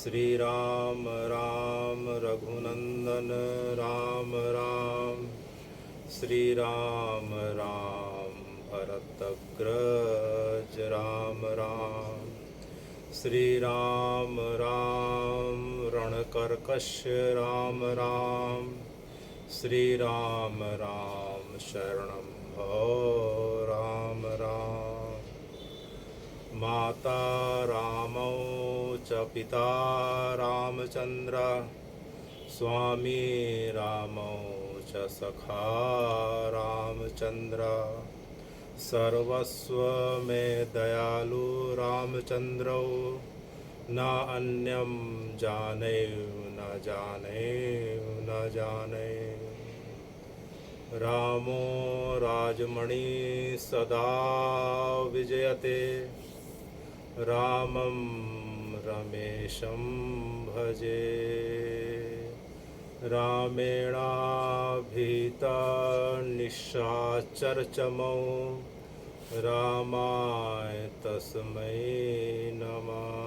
श्री राम राम रघुनंदन राम राम। श्री राम राम भरतग्रज राम राम। श्री राम राम रणकर्कश राम राम। श्री राम राम शरणं भो राम राम। माता रामौ च पिता रामचंद्र। स्वामी रामौ च सखा रामचंद्र। सर्वस्व में दयालु रामचंद्रौ। न अन्यम जाने न जाने न जाने। रामो राजमणि सदा विजयते। रामं रमेशं भजे। रामेणाभिहिता निशाचरचमौ। रामाय तस्मै नमः।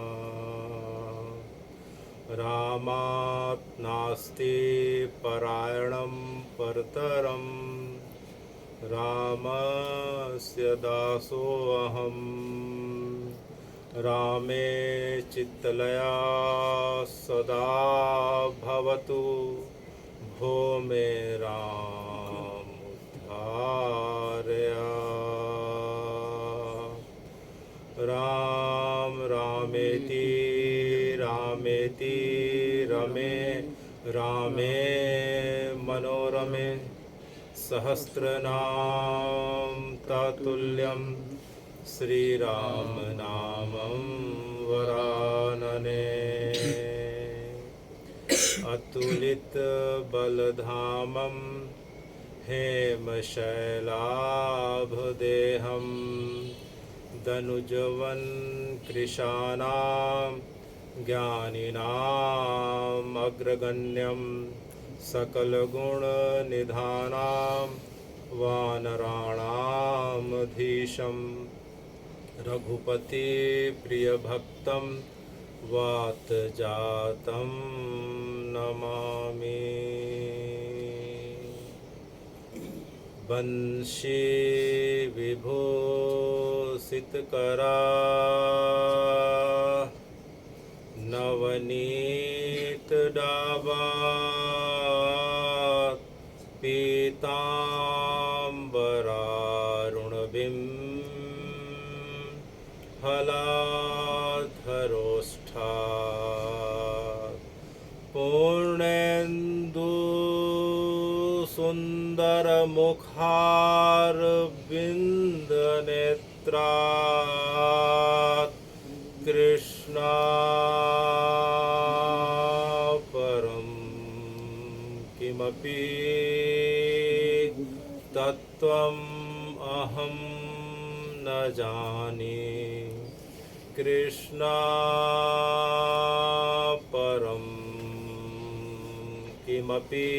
रामात् नास्ति परायणं परतरम्। रामस्य दासोऽहम्। रामे चित्तलया सदा भवतु। भो मे राम उद्धारय। राम रामेति रामेति रमे रामे मनोरमे। सहस्रनाम ततुल्यम् श्रीराम नामं वरानने। अतुलित बलधामं हेमशैलाभदेहं। दनुजवन कृशानां ज्ञानिनाम् अग्रगण्यं। सकलगुणनिधानां वानराणामधीशम्। रघुपति प्रियभक्तं वातजातं नमामि। बंशी विभूषितकरा नवनीत डाबा। पीताम्बरारुणबिं फलाधरोष्ठात्। पूर्णेन्दु सुन्दरमुखारविन्दनेत्रात्। कृष्णापरं किमपि तत्त्वम् अहं न जाने। कृष्णापरं किमपि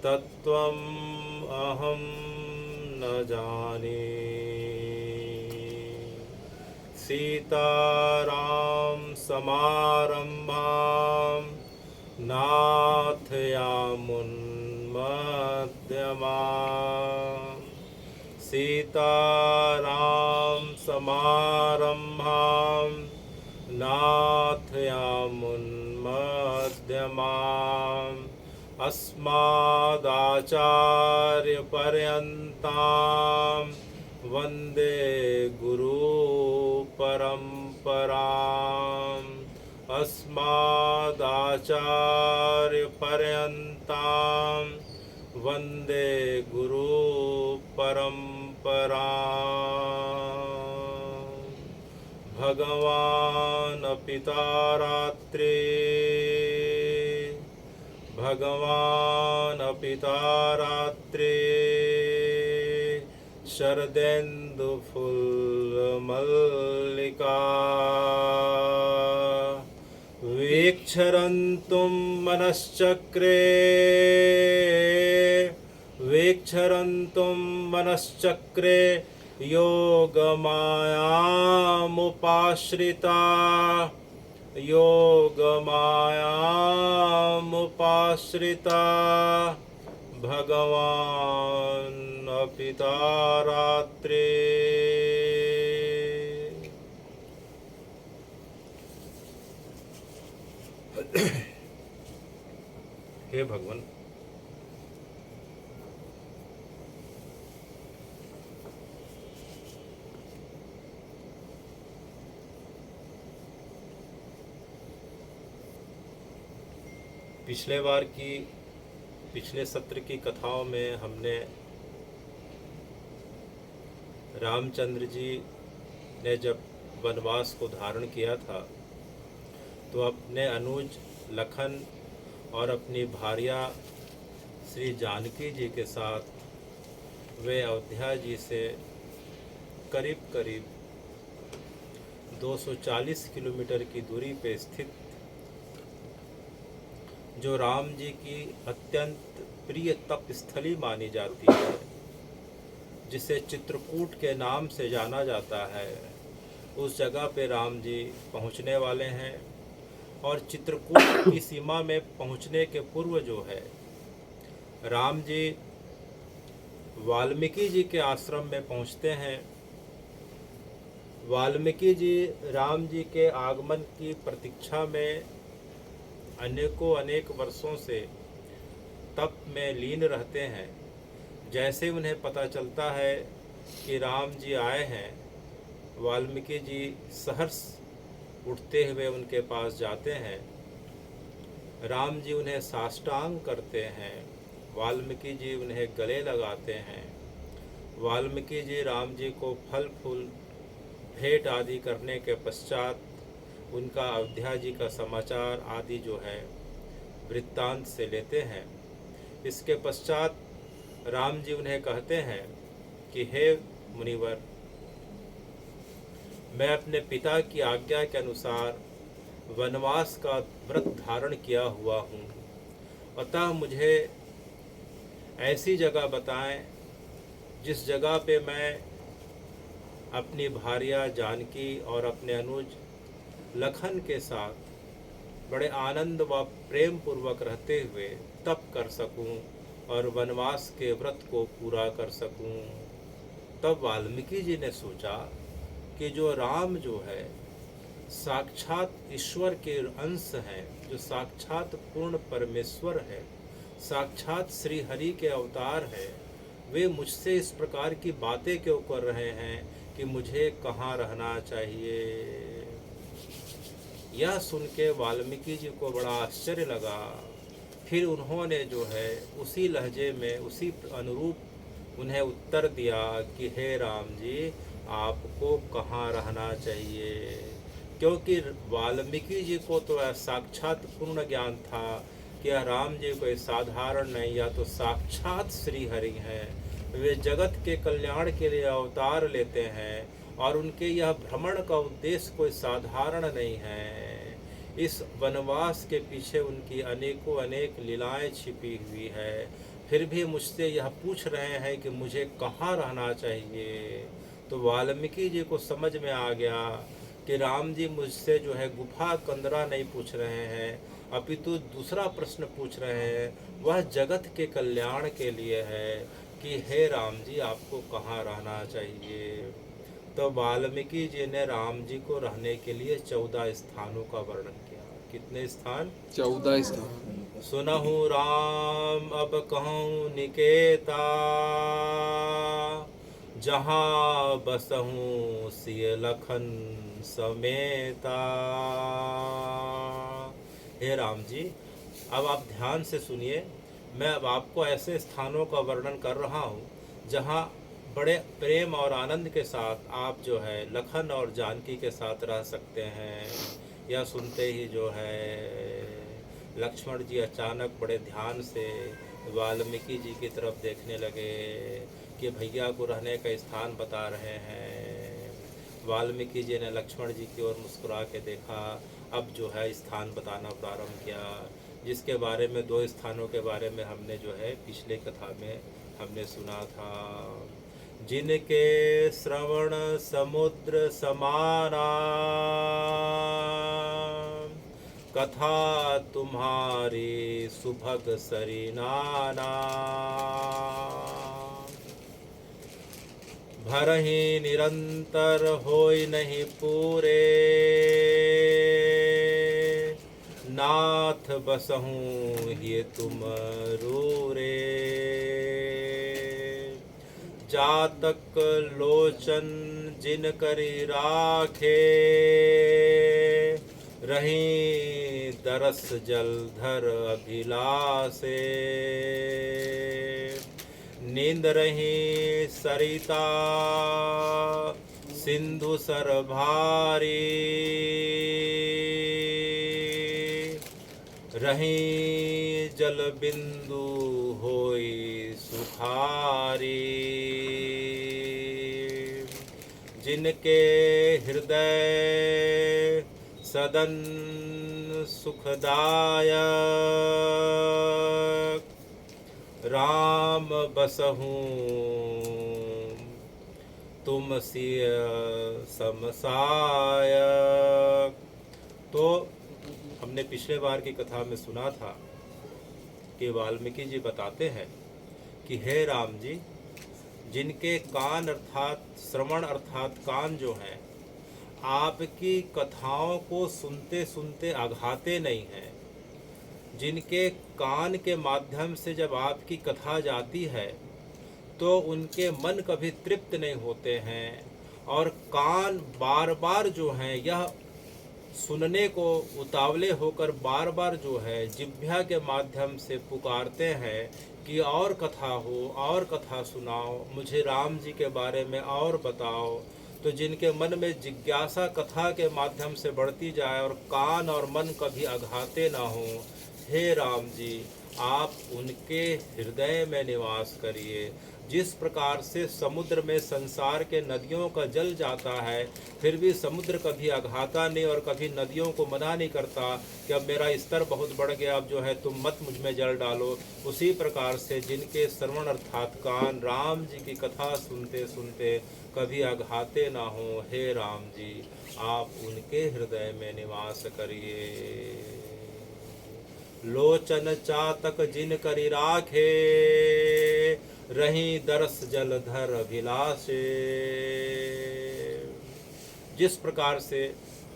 तत्त्वम् अहं न जाने। सीताराम समारम्भां नाथयामुन्मध्यमाम्। सीताराम समारम्भां नाथयामुन्मध्यमाम्। अस्मदाचार्यपर्यन्तां वन्दे गुरुपरम्पराम्। अस्मदाचार्यपर्यन्तां वन्दे गुरुपरम्पराम्। भगवान् पिता रात्रे। भगवान् पिता रात्रे। शरदेन्दुफुल्लमल्लिका। वीक्षरन्तुं मनश्चक्रे। वीक्षरन्तुं मनश्चक्रे। योगमायामुपाश्रिता योगमायामुपाश्रिता भगवान् पिता रात्रे। हे भगवान, पिछले सत्र की कथाओं में हमने रामचंद्र जी ने जब वनवास को धारण किया था तो अपने अनुज लखन और अपनी भार्या श्री जानकी जी के साथ वे अयोध्या जी से करीब करीब 240 किलोमीटर की दूरी पर स्थित जो राम जी की अत्यंत प्रिय तप स्थली मानी जाती है, जिसे चित्रकूट के नाम से जाना जाता है, उस जगह पे राम जी पहुंचने वाले हैं। और चित्रकूट की सीमा में पहुंचने के पूर्व जो है, राम जी वाल्मीकि जी के आश्रम में पहुंचते हैं। वाल्मीकि जी राम जी के आगमन की प्रतीक्षा में अनेक वर्षों से तप में लीन रहते हैं। जैसे उन्हें पता चलता है कि राम जी आए हैं, वाल्मीकि जी सहर्ष उठते हुए उनके पास जाते हैं। राम जी उन्हें साष्टांग करते हैं, वाल्मीकि जी उन्हें गले लगाते हैं। वाल्मीकि जी राम जी को फल फूल भेंट आदि करने के पश्चात उनका अयोध्या जी का समाचार आदि जो है वृत्तांत से लेते हैं। इसके पश्चात राम जी उन्हें कहते हैं कि हे मुनिवर, मैं अपने पिता की आज्ञा के अनुसार वनवास का व्रत धारण किया हुआ हूँ, अतः मुझे ऐसी जगह बताएं जिस जगह पे मैं अपनी भार्या जानकी और अपने अनुज लखन के साथ बड़े आनंद व प्रेम पूर्वक रहते हुए तप कर सकूं और वनवास के व्रत को पूरा कर सकूं। तब वाल्मीकि जी ने सोचा कि जो राम जो है साक्षात ईश्वर के अंश हैं, जो साक्षात पूर्ण परमेश्वर है, साक्षात श्री हरि के अवतार है, वे मुझसे इस प्रकार की बातें क्यों कर रहे हैं कि मुझे कहाँ रहना चाहिए। यह सुन के वाल्मीकि जी को बड़ा आश्चर्य लगा। फिर उन्होंने जो है उसी लहजे में उसी अनुरूप उन्हें उत्तर दिया कि हे राम जी, आपको कहाँ रहना चाहिए। क्योंकि वाल्मीकि जी को तो साक्षात पूर्ण ज्ञान था कि राम जी कोई साधारण नहीं, या तो साक्षात श्री हरि हैं, वे जगत के कल्याण के लिए अवतार लेते हैं और उनके यह भ्रमण का उद्देश्य कोई साधारण नहीं है। इस वनवास के पीछे उनकी अनेक लीलाएं छिपी हुई है। फिर भी मुझसे यह पूछ रहे हैं कि मुझे कहाँ रहना चाहिए। तो वाल्मीकि जी को समझ में आ गया कि राम जी मुझसे जो है गुफा कंदरा नहीं पूछ रहे हैं, अपितु दूसरा प्रश्न पूछ रहे हैं, वह जगत के कल्याण के लिए है कि हे राम जी, आपको कहाँ रहना चाहिए। तो वाल्मीकि जी ने राम जी को रहने के लिए 14 स्थानों का वर्णन किया। कितने स्थान? 14 स्थान। सुनहु राम अब कहूँ निकेता, जहाँ बसहूँ सिय लखन समेता। हे राम जी, अब आप ध्यान से सुनिए। मैं अब आपको ऐसे स्थानों का वर्णन कर रहा हूँ जहाँ बड़े प्रेम और आनंद के साथ आप जो है लखन और जानकी के साथ रह सकते हैं। यह सुनते ही जो है लक्ष्मण जी अचानक बड़े ध्यान से वाल्मीकि जी की तरफ देखने लगे कि भैया को रहने का स्थान बता रहे हैं। वाल्मीकि जी ने लक्ष्मण जी की ओर मुस्कुरा के देखा, अब जो है स्थान बताना प्रारंभ किया, जिसके बारे में 2 स्थानों के बारे में हमने जो है पिछले कथा में हमने सुना था। जिनके श्रवण समुद्र समाना कथा तुम्हारी सुभग सरिनाना। भरहि निरंतर होय नहीं पूरे नाथ बसहूँ ये तुम रूरे। जातक लोचन जिन करी राखे रही दरस जलधर अभिलाषे। नींद रही सरिता सिंधु सर भारी रही जल बिंदु होई सुखारी। जिनके हृदय सदन सुखदायक राम बसहूँ तुम सिय समसायक। तो हमने पिछले बार की कथा में सुना था कि वाल्मीकि जी बताते हैं कि हे राम जी, जिनके कान अर्थात श्रवण अर्थात कान जो हैं आपकी कथाओं को सुनते सुनते अघाते नहीं हैं, जिनके कान के माध्यम से जब आपकी कथा जाती है तो उनके मन कभी तृप्त नहीं होते हैं, और कान बार बार जो हैं यह सुनने को उतावले होकर बार बार जो है जिह्वा के माध्यम से पुकारते हैं कि और कथा हो, और कथा सुनाओ, मुझे राम जी के बारे में और बताओ। तो जिनके मन में जिज्ञासा कथा के माध्यम से बढ़ती जाए और कान और मन कभी अघाते ना हो, हे राम जी आप उनके हृदय में निवास करिए। जिस प्रकार से समुद्र में संसार के नदियों का जल जाता है, फिर भी समुद्र कभी अघाता नहीं और कभी नदियों को मना नहीं करता कि अब मेरा स्तर बहुत बढ़ गया, अब जो है तुम मत मुझ में जल डालो। उसी प्रकार से जिनके श्रवण अर्थात कान राम जी की कथा सुनते सुनते कभी अघाते ना हो, हे राम जी आप उनके हृदय में निवास करिए। लोचन चातक जिन करी राखे रही दरस जलधर अभिलाषे। जिस प्रकार से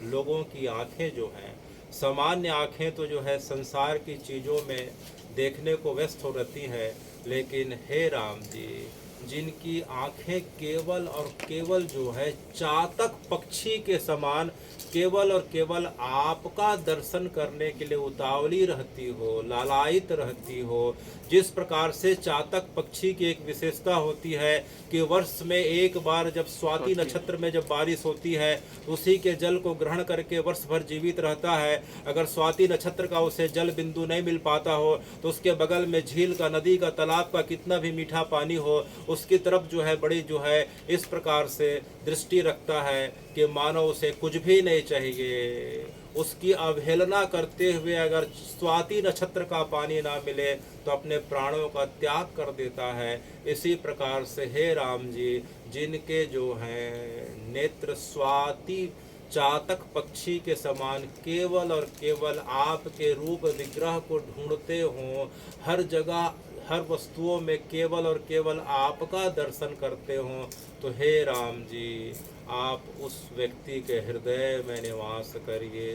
लोगों की आंखें जो हैं, सामान्य आंखें तो जो है संसार की चीज़ों में देखने को व्यस्त हो रहती हैं, लेकिन हे राम जी जिनकी आंखें केवल और केवल जो है चातक पक्षी के समान केवल और केवल आपका दर्शन करने के लिए उतावली रहती हो, लालायित रहती हो। जिस प्रकार से चातक पक्षी की एक विशेषता होती है कि वर्ष में एक बार जब स्वाति नक्षत्र में जब बारिश होती है उसी के जल को ग्रहण करके वर्ष भर जीवित रहता है। अगर स्वाति नक्षत्र का उसे जल बिंदु नहीं मिल पाता हो तो उसके बगल में झील का, नदी का, तालाब का कितना भी मीठा पानी हो उसकी तरफ जो है बड़ी जो है इस प्रकार से दृष्टि रखता है कि मानो उसे कुछ भी नहीं चाहिए। उसकी अवहेलना करते हुए अगर स्वाति नक्षत्र का पानी ना मिले तो अपने प्राणों का त्याग कर देता है। इसी प्रकार से हे राम जी जिनके जो हैं नेत्र स्वाति चातक पक्षी के समान केवल और केवल आपके रूप विग्रह को ढूंढते हों, हर जगह हर वस्तुओं में केवल और केवल आपका दर्शन करते हों, तो हे राम जी आप उस व्यक्ति के हृदय में निवास करिए।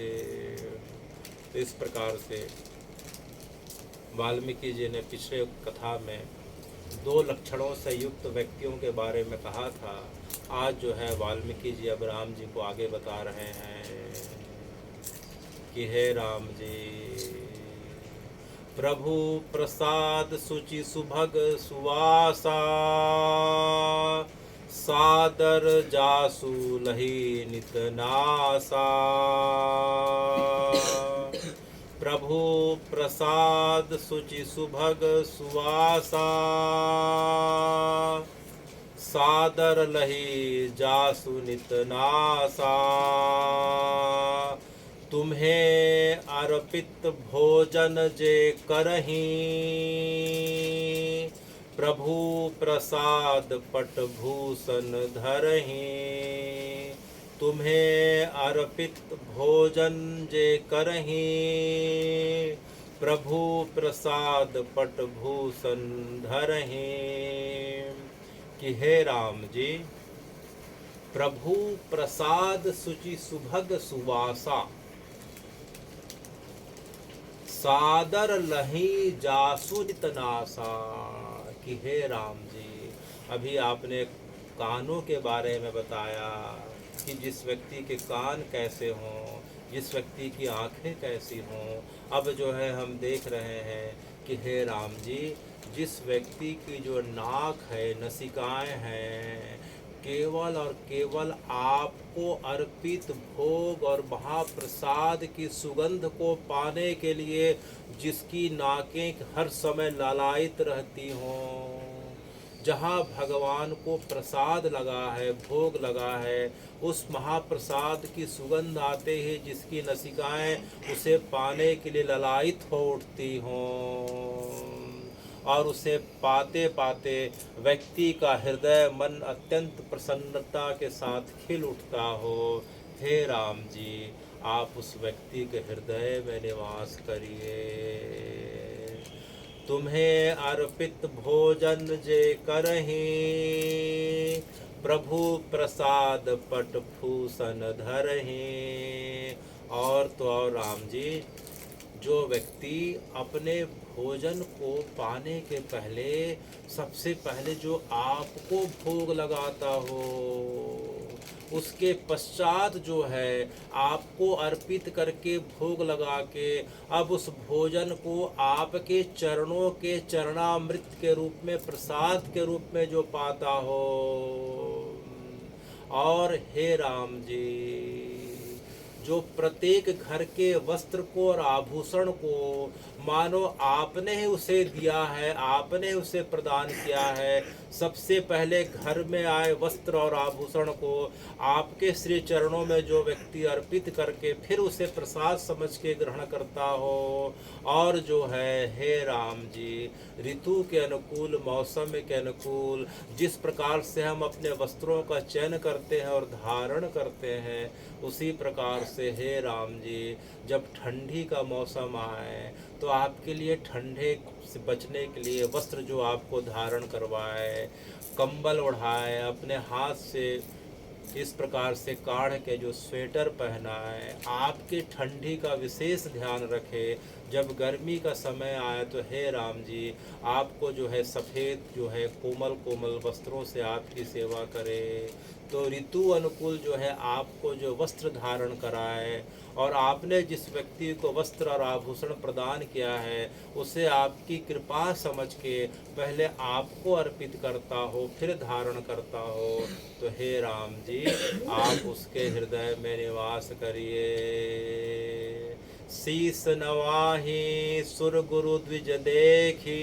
इस प्रकार से वाल्मीकि जी ने पिछले कथा में 2 लक्षणों से युक्त व्यक्तियों के बारे में कहा था। आज जो है वाल्मीकि जी अब राम जी को आगे बता रहे हैं कि हे राम जी प्रभु प्रसाद सुचि सुभग सुवासा सादर जासु लही नित नासा। प्रभु प्रसाद सुचि सुभग सुवासा सादर लही जासु नित नासा। तुम्हें अर्पित भोजन जे करहीं प्रभु प्रसाद पट भूषण धरहि, तुम्हें अर्पित भोजन जे करहि। प्रभु प्रसाद पट भूषण धरहि, कि हे राम जी, प्रभु प्रसाद सुचि सुभग सुवासा, सादर लही जासु नित नासा। कि हे राम जी, अभी आपने कानों के बारे में बताया कि जिस व्यक्ति के कान कैसे हों, जिस व्यक्ति की आंखें कैसी हों। अब जो है हम देख रहे हैं कि हे राम जी, जिस व्यक्ति की जो नाक है, नसिकाएं हैं, केवल और केवल आपको अर्पित भोग और महाप्रसाद की सुगंध को पाने के लिए जिसकी नाकें हर समय लालायित रहती हों, जहाँ भगवान को प्रसाद लगा है, भोग लगा है, उस महाप्रसाद की सुगंध आते ही जिसकी नसिकाएं उसे पाने के लिए ललायित हो उठती हों, और उसे पाते पाते व्यक्ति का हृदय मन अत्यंत प्रसन्नता के साथ खिल उठता हो। हे राम जी, आप उस व्यक्ति के हृदय में निवास करिए। तुम्हें अर्पित भोजन जे करहि, प्रभु प्रसाद पट भूषण धरहि। और तो और राम जी, जो व्यक्ति अपने भोजन को पाने के पहले सबसे पहले जो आपको भोग लगाता हो, उसके पश्चात जो है आपको अर्पित करके भोग लगा के अब उस भोजन को आपके चरणों के चरणामृत के रूप में, प्रसाद के रूप में जो पाता हो। और हे राम जी, जो प्रत्येक घर के वस्त्र को और आभूषण को मानो आपने ही उसे दिया है, आपने उसे प्रदान किया है। सबसे पहले घर में आए वस्त्र और आभूषण को आपके श्री चरणों में जो व्यक्ति अर्पित करके फिर उसे प्रसाद समझ के ग्रहण करता हो। और जो है हे राम जी, ऋतु के अनुकूल, मौसम के अनुकूल जिस प्रकार से हम अपने वस्त्रों का चयन करते हैं और धारण करते हैं, उसी प्रकार से हे राम जी, जब ठंडी का मौसम आए तो आपके लिए ठंडे से बचने के लिए वस्त्र जो आपको धारण करवाए, कंबल ओढ़ाए, अपने हाथ से इस प्रकार से काढ़ के जो स्वेटर पहनाए, आपकी ठंडी का विशेष ध्यान रखे। जब गर्मी का समय आए तो हे राम जी, आपको जो है सफ़ेद जो है कोमल कोमल वस्त्रों से आपकी सेवा करे। तो ऋतु अनुकूल जो है आपको जो वस्त्र धारण कराए, और आपने जिस व्यक्ति को वस्त्र और आभूषण प्रदान किया है उसे आपकी कृपा समझ के पहले आपको अर्पित करता हो, फिर धारण करता हो। तो हे राम जी, आप उसके हृदय में निवास करिए। शीस नवाहि सुर गुरु द्विज देखी,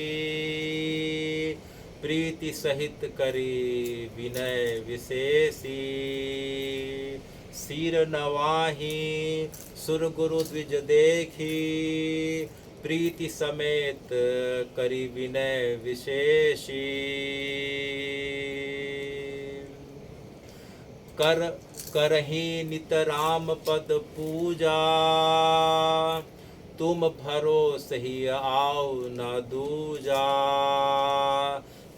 प्रीति सहित करी विनय विशेषी। सिर नवाहि सुर गुरु द्विज देखी, प्रीति समेत करी विनय विशेषी। कर करहि नित राम पद पूजा, तुम भरोसे ही आओ न दूजा।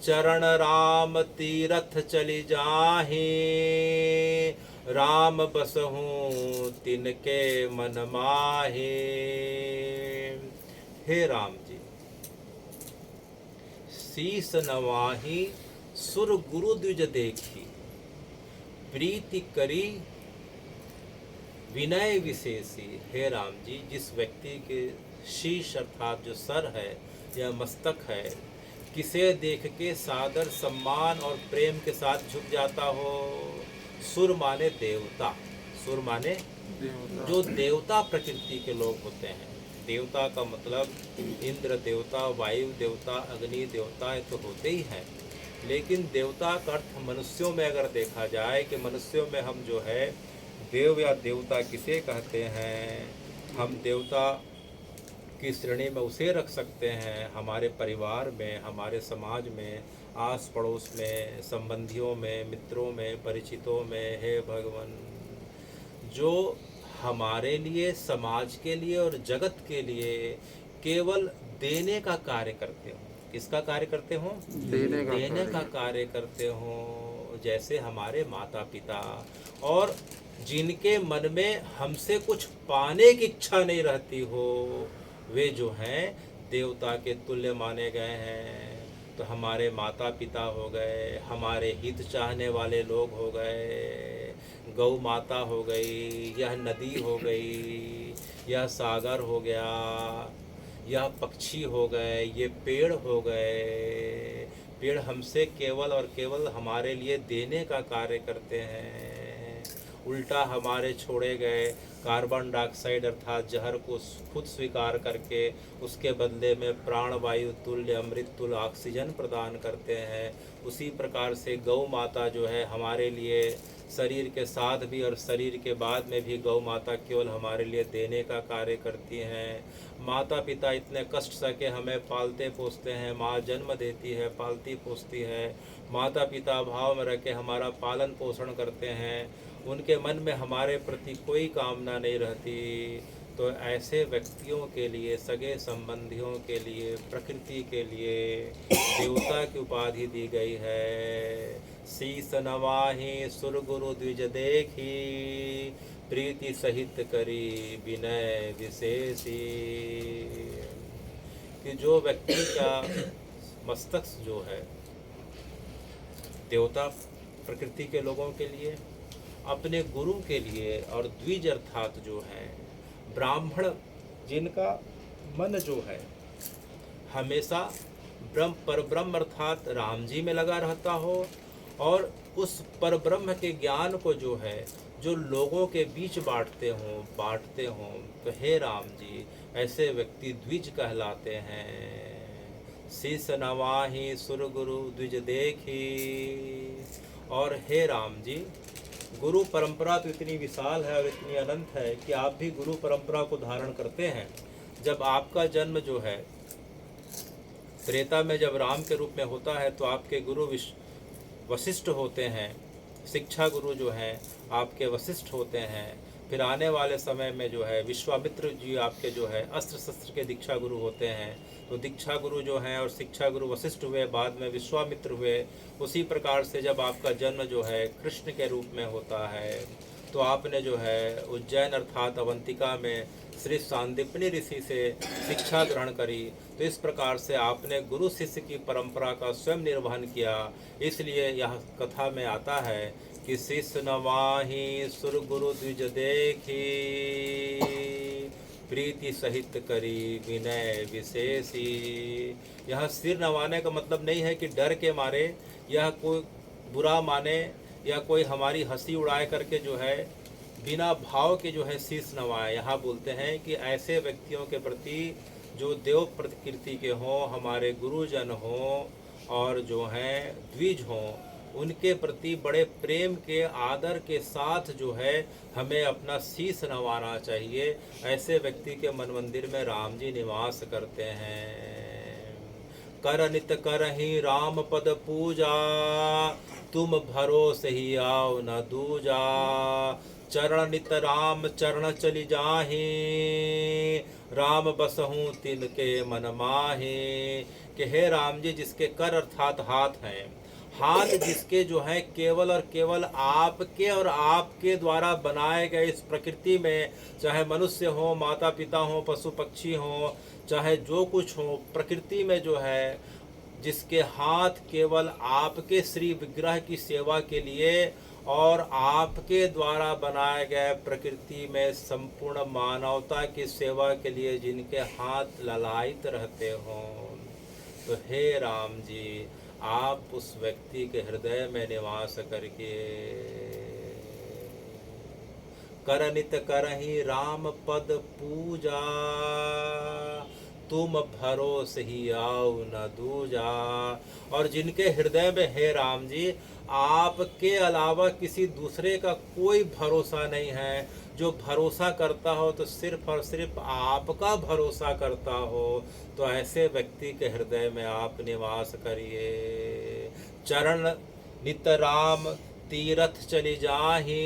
चरण राम तीरथ चली जाहि, राम बसहूँ तिनके मन माहि। हे राम जी, शीस नवाहि सुर गुरु द्विज देखी, प्रीति करी विनय विशेषी। हे राम जी, जिस व्यक्ति के शीश अर्थात जो सर है या मस्तक है, किसे देख के सादर सम्मान और प्रेम के साथ झुक जाता हो। सुर माने देवता, सुर माने जो देवता प्रकृति के लोग होते हैं। देवता का मतलब इंद्र देवता, वायु देवता, अग्नि देवता तो होते ही हैं, लेकिन देवता का अर्थ मनुष्यों में अगर देखा जाए कि मनुष्यों में हम जो है देव या देवता किसे कहते हैं। हम देवता की श्रेणी में उसे रख सकते हैं, हमारे परिवार में, हमारे समाज में, आस पड़ोस में, संबंधियों में, मित्रों में, परिचितों में। हे भगवान, जो हमारे लिए, समाज के लिए और जगत के लिए केवल देने का कार्य करते हो। किसका कार्य करते हो? देने का कार्य करते हो। जैसे हमारे माता पिता, और जिनके मन में हमसे कुछ पाने की इच्छा नहीं रहती हो, वे जो हैं देवता के तुल्य माने गए हैं। तो हमारे माता पिता हो गए, हमारे हित चाहने वाले लोग हो गए, गौ माता हो गई, यह नदी हो गई, यह सागर हो गया, यह पक्षी हो गए, ये पेड़ हो गए। पेड़ हमसे केवल और केवल हमारे लिए देने का कार्य करते हैं। उल्टा हमारे छोड़े गए कार्बन डाइऑक्साइड अर्थात जहर को खुद स्वीकार करके उसके बदले में प्राणवायु तुल्य अमृत तुल्य ऑक्सीजन प्रदान करते हैं। उसी प्रकार से गौ माता जो है हमारे लिए शरीर के साथ भी और शरीर के बाद में भी गौ माता केवल हमारे लिए देने का कार्य करती हैं। माता पिता इतने कष्ट सके हमें पालते पोसते हैं, माँ जन्म देती है, पालती पोसती है, माता पिता भाव में रह के हमारा पालन पोषण करते हैं, उनके मन में हमारे प्रति कोई कामना नहीं रहती। तो ऐसे व्यक्तियों के लिए, सगे संबंधियों के लिए, प्रकृति के लिए देवता की उपाधि दी गई है। शीस नवाहि सुर गुरु द्विज देखी, प्रीति सहित करी विनय विशेषी। कि जो व्यक्ति का मस्तक जो है देवता प्रकृति के लोगों के लिए, अपने गुरु के लिए, और द्विज अर्थात जो है ब्राह्मण, जिनका मन जो है हमेशा परब्रह्म अर्थात राम जी में लगा रहता हो, और उस परब्रह्म के ज्ञान को जो है जो लोगों के बीच बांटते हों, तो हे राम जी, ऐसे व्यक्ति द्विज कहलाते हैं। शीस नवाहि सुर गुरु द्विज देखी। और हे राम जी, गुरु परंपरा तो इतनी विशाल है और इतनी अनंत है कि आप भी गुरु परंपरा को धारण करते हैं। जब आपका जन्म जो है त्रेता में जब राम के रूप में होता है, तो आपके गुरु वशिष्ठ होते हैं, शिक्षा गुरु जो हैं आपके वशिष्ठ होते हैं। फिर आने वाले समय में जो है विश्वामित्र जी आपके जो है अस्त्र शस्त्र के दीक्षा गुरु होते हैं। तो दीक्षा गुरु जो हैं और शिक्षा गुरु वशिष्ठ हुए, बाद में विश्वामित्र हुए। उसी प्रकार से जब आपका जन्म जो है कृष्ण के रूप में होता है, तो आपने जो है उज्जैन अर्थात अवंतिका में श्री सांदीपनी ऋषि से शिक्षा ग्रहण करी। तो इस प्रकार से आपने गुरु शिष्य की परंपरा का स्वयं निर्वहन किया। इसलिए यह कथा में आता है कि शिष्य नवाहि सुर गुरु द्विज देखी, प्रीति सहित करी विनय विशेषी। यह सिर नवाने का मतलब नहीं है कि डर के मारे यह कोई बुरा माने या कोई हमारी हंसी उड़ाए करके जो है बिना भाव के जो है शीश नवाए। यहाँ बोलते हैं कि ऐसे व्यक्तियों के प्रति जो देव प्रकृति के हों, हमारे गुरुजन हों और जो हैं द्विज हों, उनके प्रति बड़े प्रेम के आदर के साथ जो है हमें अपना शीश नवाना चाहिए। ऐसे व्यक्ति के मन मंदिर में राम जी निवास करते हैं। कर नित करहि राम पद पूजा, तुम भरोसे ही आओ न दूजा। चरण नित राम चरण चली जाहि, राम बसहूँ तिनके मन माहि। कि हे राम जी, जिसके कर अर्थात हाथ हैं, हाथ जिसके जो है केवल और केवल आपके और आपके द्वारा बनाए गए इस प्रकृति में, चाहे मनुष्य हो, माता पिता हो, पशु पक्षी हो, चाहे जो कुछ हो, प्रकृति में जो है जिसके हाथ केवल आपके श्री विग्रह की सेवा के लिए और आपके द्वारा बनाए गए प्रकृति में संपूर्ण मानवता की सेवा के लिए जिनके हाथ ललायित रहते हों, तो हे राम जी, आप उस व्यक्ति के हृदय में निवास करके करनित करहि राम पद पूजा, तुम भरोसे ही आओ न दूजा। और जिनके हृदय में हे राम जी आपके अलावा किसी दूसरे का कोई भरोसा नहीं है, जो भरोसा करता हो तो सिर्फ और सिर्फ आपका भरोसा करता हो, तो ऐसे व्यक्ति के हृदय में आप निवास करिए। चरण नित राम तीरथ चली जाहि,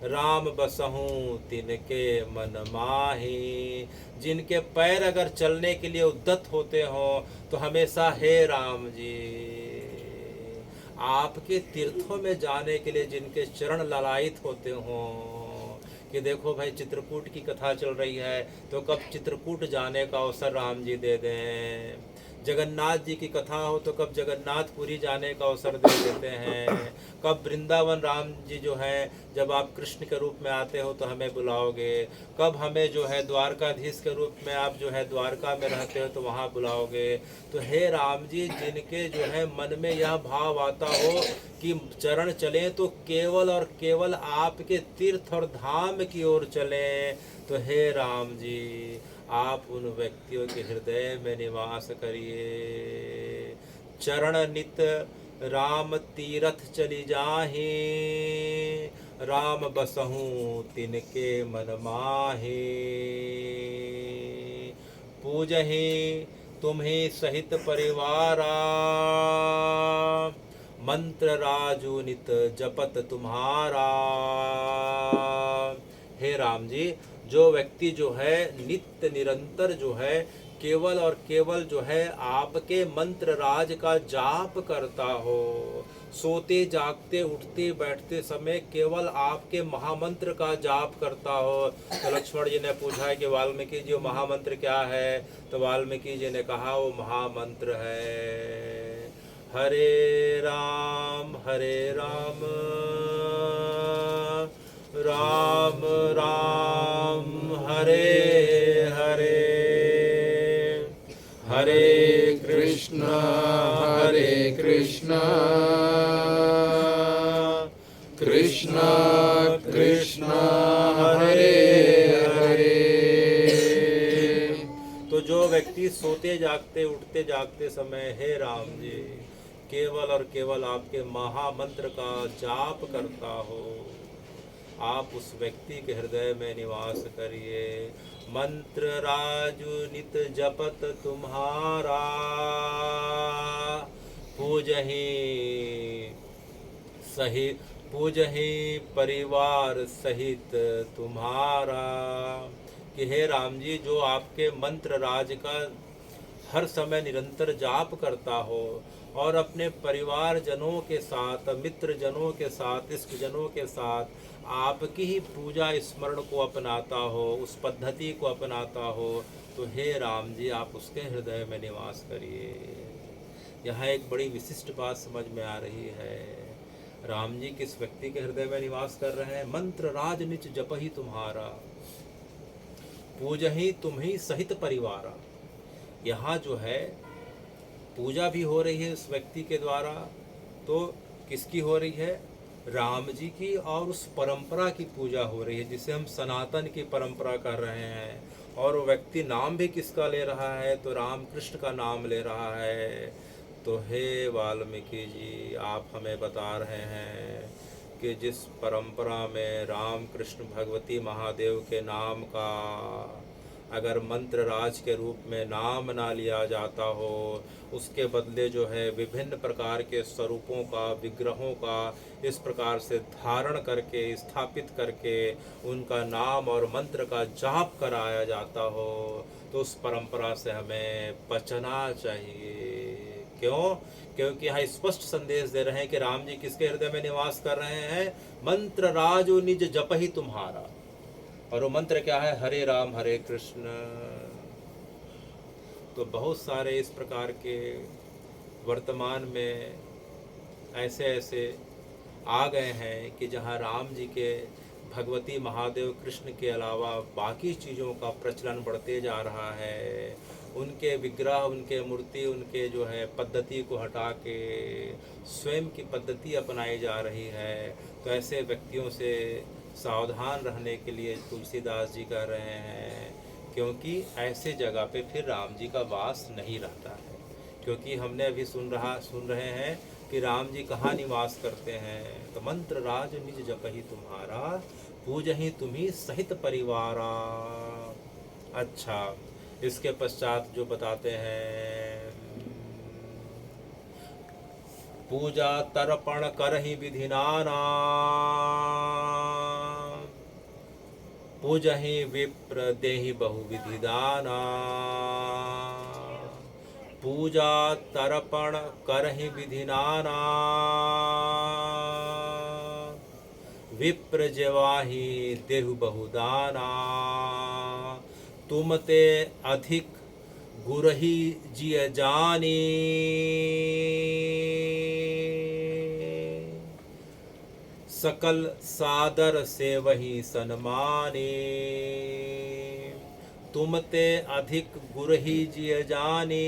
राम बसहूँ तिनके मन माहि। जिनके पैर अगर चलने के लिए उद्यत होते हो तो हमेशा हे राम जी, आपके तीर्थों में जाने के लिए जिनके चरण ललायित होते हों, कि देखो भाई चित्रकूट की कथा चल रही है तो कब चित्रकूट जाने का अवसर राम जी दे दें, जगन्नाथ जी की कथा हो तो कब जगन्नाथपुरी जाने का अवसर दे देते हैं, कब वृंदावन राम जी जो है जब आप कृष्ण के रूप में आते हो तो हमें बुलाओगे, कब हमें जो है द्वारकाधीश के रूप में आप जो है द्वारका में रहते हो तो वहाँ बुलाओगे। तो हे राम जी, जिनके जो है मन में यह भाव आता हो कि चरण चलें तो केवल और केवल आपके तीर्थ और धाम की ओर चलें, तो हे राम जी आप उन व्यक्तियों के हृदय में निवास करिए। चरण नित राम तीरथ चली जाहि, राम बसहूँ तिनके मन माहि। पूजहि तुम्हि सहित परिवारा, मंत्र राजू नित जपत तुम्हारा। हे राम जी, जो व्यक्ति जो है नित्य निरंतर जो है केवल और केवल जो है आपके मंत्र राज का जाप करता हो, सोते जागते उठते बैठते समय केवल आपके महामंत्र का जाप करता हो। तो लक्ष्मण जी ने पूछा है कि वाल्मीकि जी महामंत्र क्या है, तो वाल्मीकि जी ने कहा वो महामंत्र है हरे राम राम राम हरे हरे, हरे कृष्ण कृष्ण कृष्ण हरे हरे। तो जो व्यक्ति सोते जागते उठते जागते समय हे राम जी केवल और केवल आपके महामंत्र का जाप करता हो, आप उस व्यक्ति के हृदय में निवास करिए। मंत्र राजु नित जपत तुम्हारा, पूजहि परिवार सहित तुम्हारा। कि हे राम जी, जो आपके मंत्र राज का हर समय निरंतर जाप करता हो और अपने परिवार जनों के साथ, मित्र जनों के साथ, इष्ट जनों के साथ आपकी ही पूजा स्मरण को अपनाता हो, उस पद्धति को अपनाता हो, तो हे राम जी आप उसके हृदय में निवास करिए। यहाँ एक बड़ी विशिष्ट बात समझ में आ रही है। राम जी किस व्यक्ति के हृदय में निवास कर रहे हैं? मंत्र राज निच जपहि तुम्हारा, पूजहि तुम्हि सहित परिवारा। यहाँ जो है पूजा भी हो रही है उस व्यक्ति के द्वारा, तो किसकी हो रही है? राम जी की, और उस परंपरा की पूजा हो रही है जिसे हम सनातन की परंपरा कर रहे हैं। और वो व्यक्ति नाम भी किसका ले रहा है? तो राम कृष्ण का नाम ले रहा है। तो हे वाल्मीकि जी, आप हमें बता रहे हैं कि जिस परंपरा में राम कृष्ण भगवती महादेव के नाम का अगर मंत्र राज के रूप में नाम ना लिया जाता हो, उसके बदले जो है विभिन्न प्रकार के स्वरूपों का, विग्रहों का इस प्रकार से धारण करके, स्थापित करके उनका नाम और मंत्र का जाप कराया जाता हो, तो उस परंपरा से हमें बचना चाहिए। क्यों? क्योंकि यहाँ स्पष्ट संदेश दे रहे हैं कि राम जी किसके हृदय में निवास कर रहे हैं? मंत्र राजो निज जपहि तुम्हारा। और वो मंत्र क्या है? हरे राम हरे कृष्ण। तो बहुत सारे इस प्रकार के वर्तमान में ऐसे ऐसे आ गए हैं कि जहाँ राम जी के, भगवती महादेव कृष्ण के अलावा बाकी चीज़ों का प्रचलन बढ़ते जा रहा है। उनके विग्रह, उनके मूर्ति, उनके जो है पद्धति को हटा के स्वयं की पद्धति अपनाई जा रही है। तो ऐसे व्यक्तियों से सावधान रहने के लिए तुलसीदास जी कह रहे हैं, क्योंकि ऐसे जगह पे फिर राम जी का वास नहीं रहता है। क्योंकि हमने अभी सुन रहे हैं कि राम जी कहाँ निवास करते हैं? तो मंत्र राज निज जपहि तुम्हारा, पूजहि तुम्ही सहित परिवारा। अच्छा, इसके पश्चात जो बताते हैं, पूजा तर्पण करहि विधि नाना, पूजहि विप्र देहि बहुविधि दाना। पूजा तर्पण करहि विधि नाना, विप्र जेवाहि देहु बहुदाना। तुम ते अधिक गुरहि जिय जानी, सकल सादर से वही सन्माने। तुम ते अधिक गुरहि जिय जाने,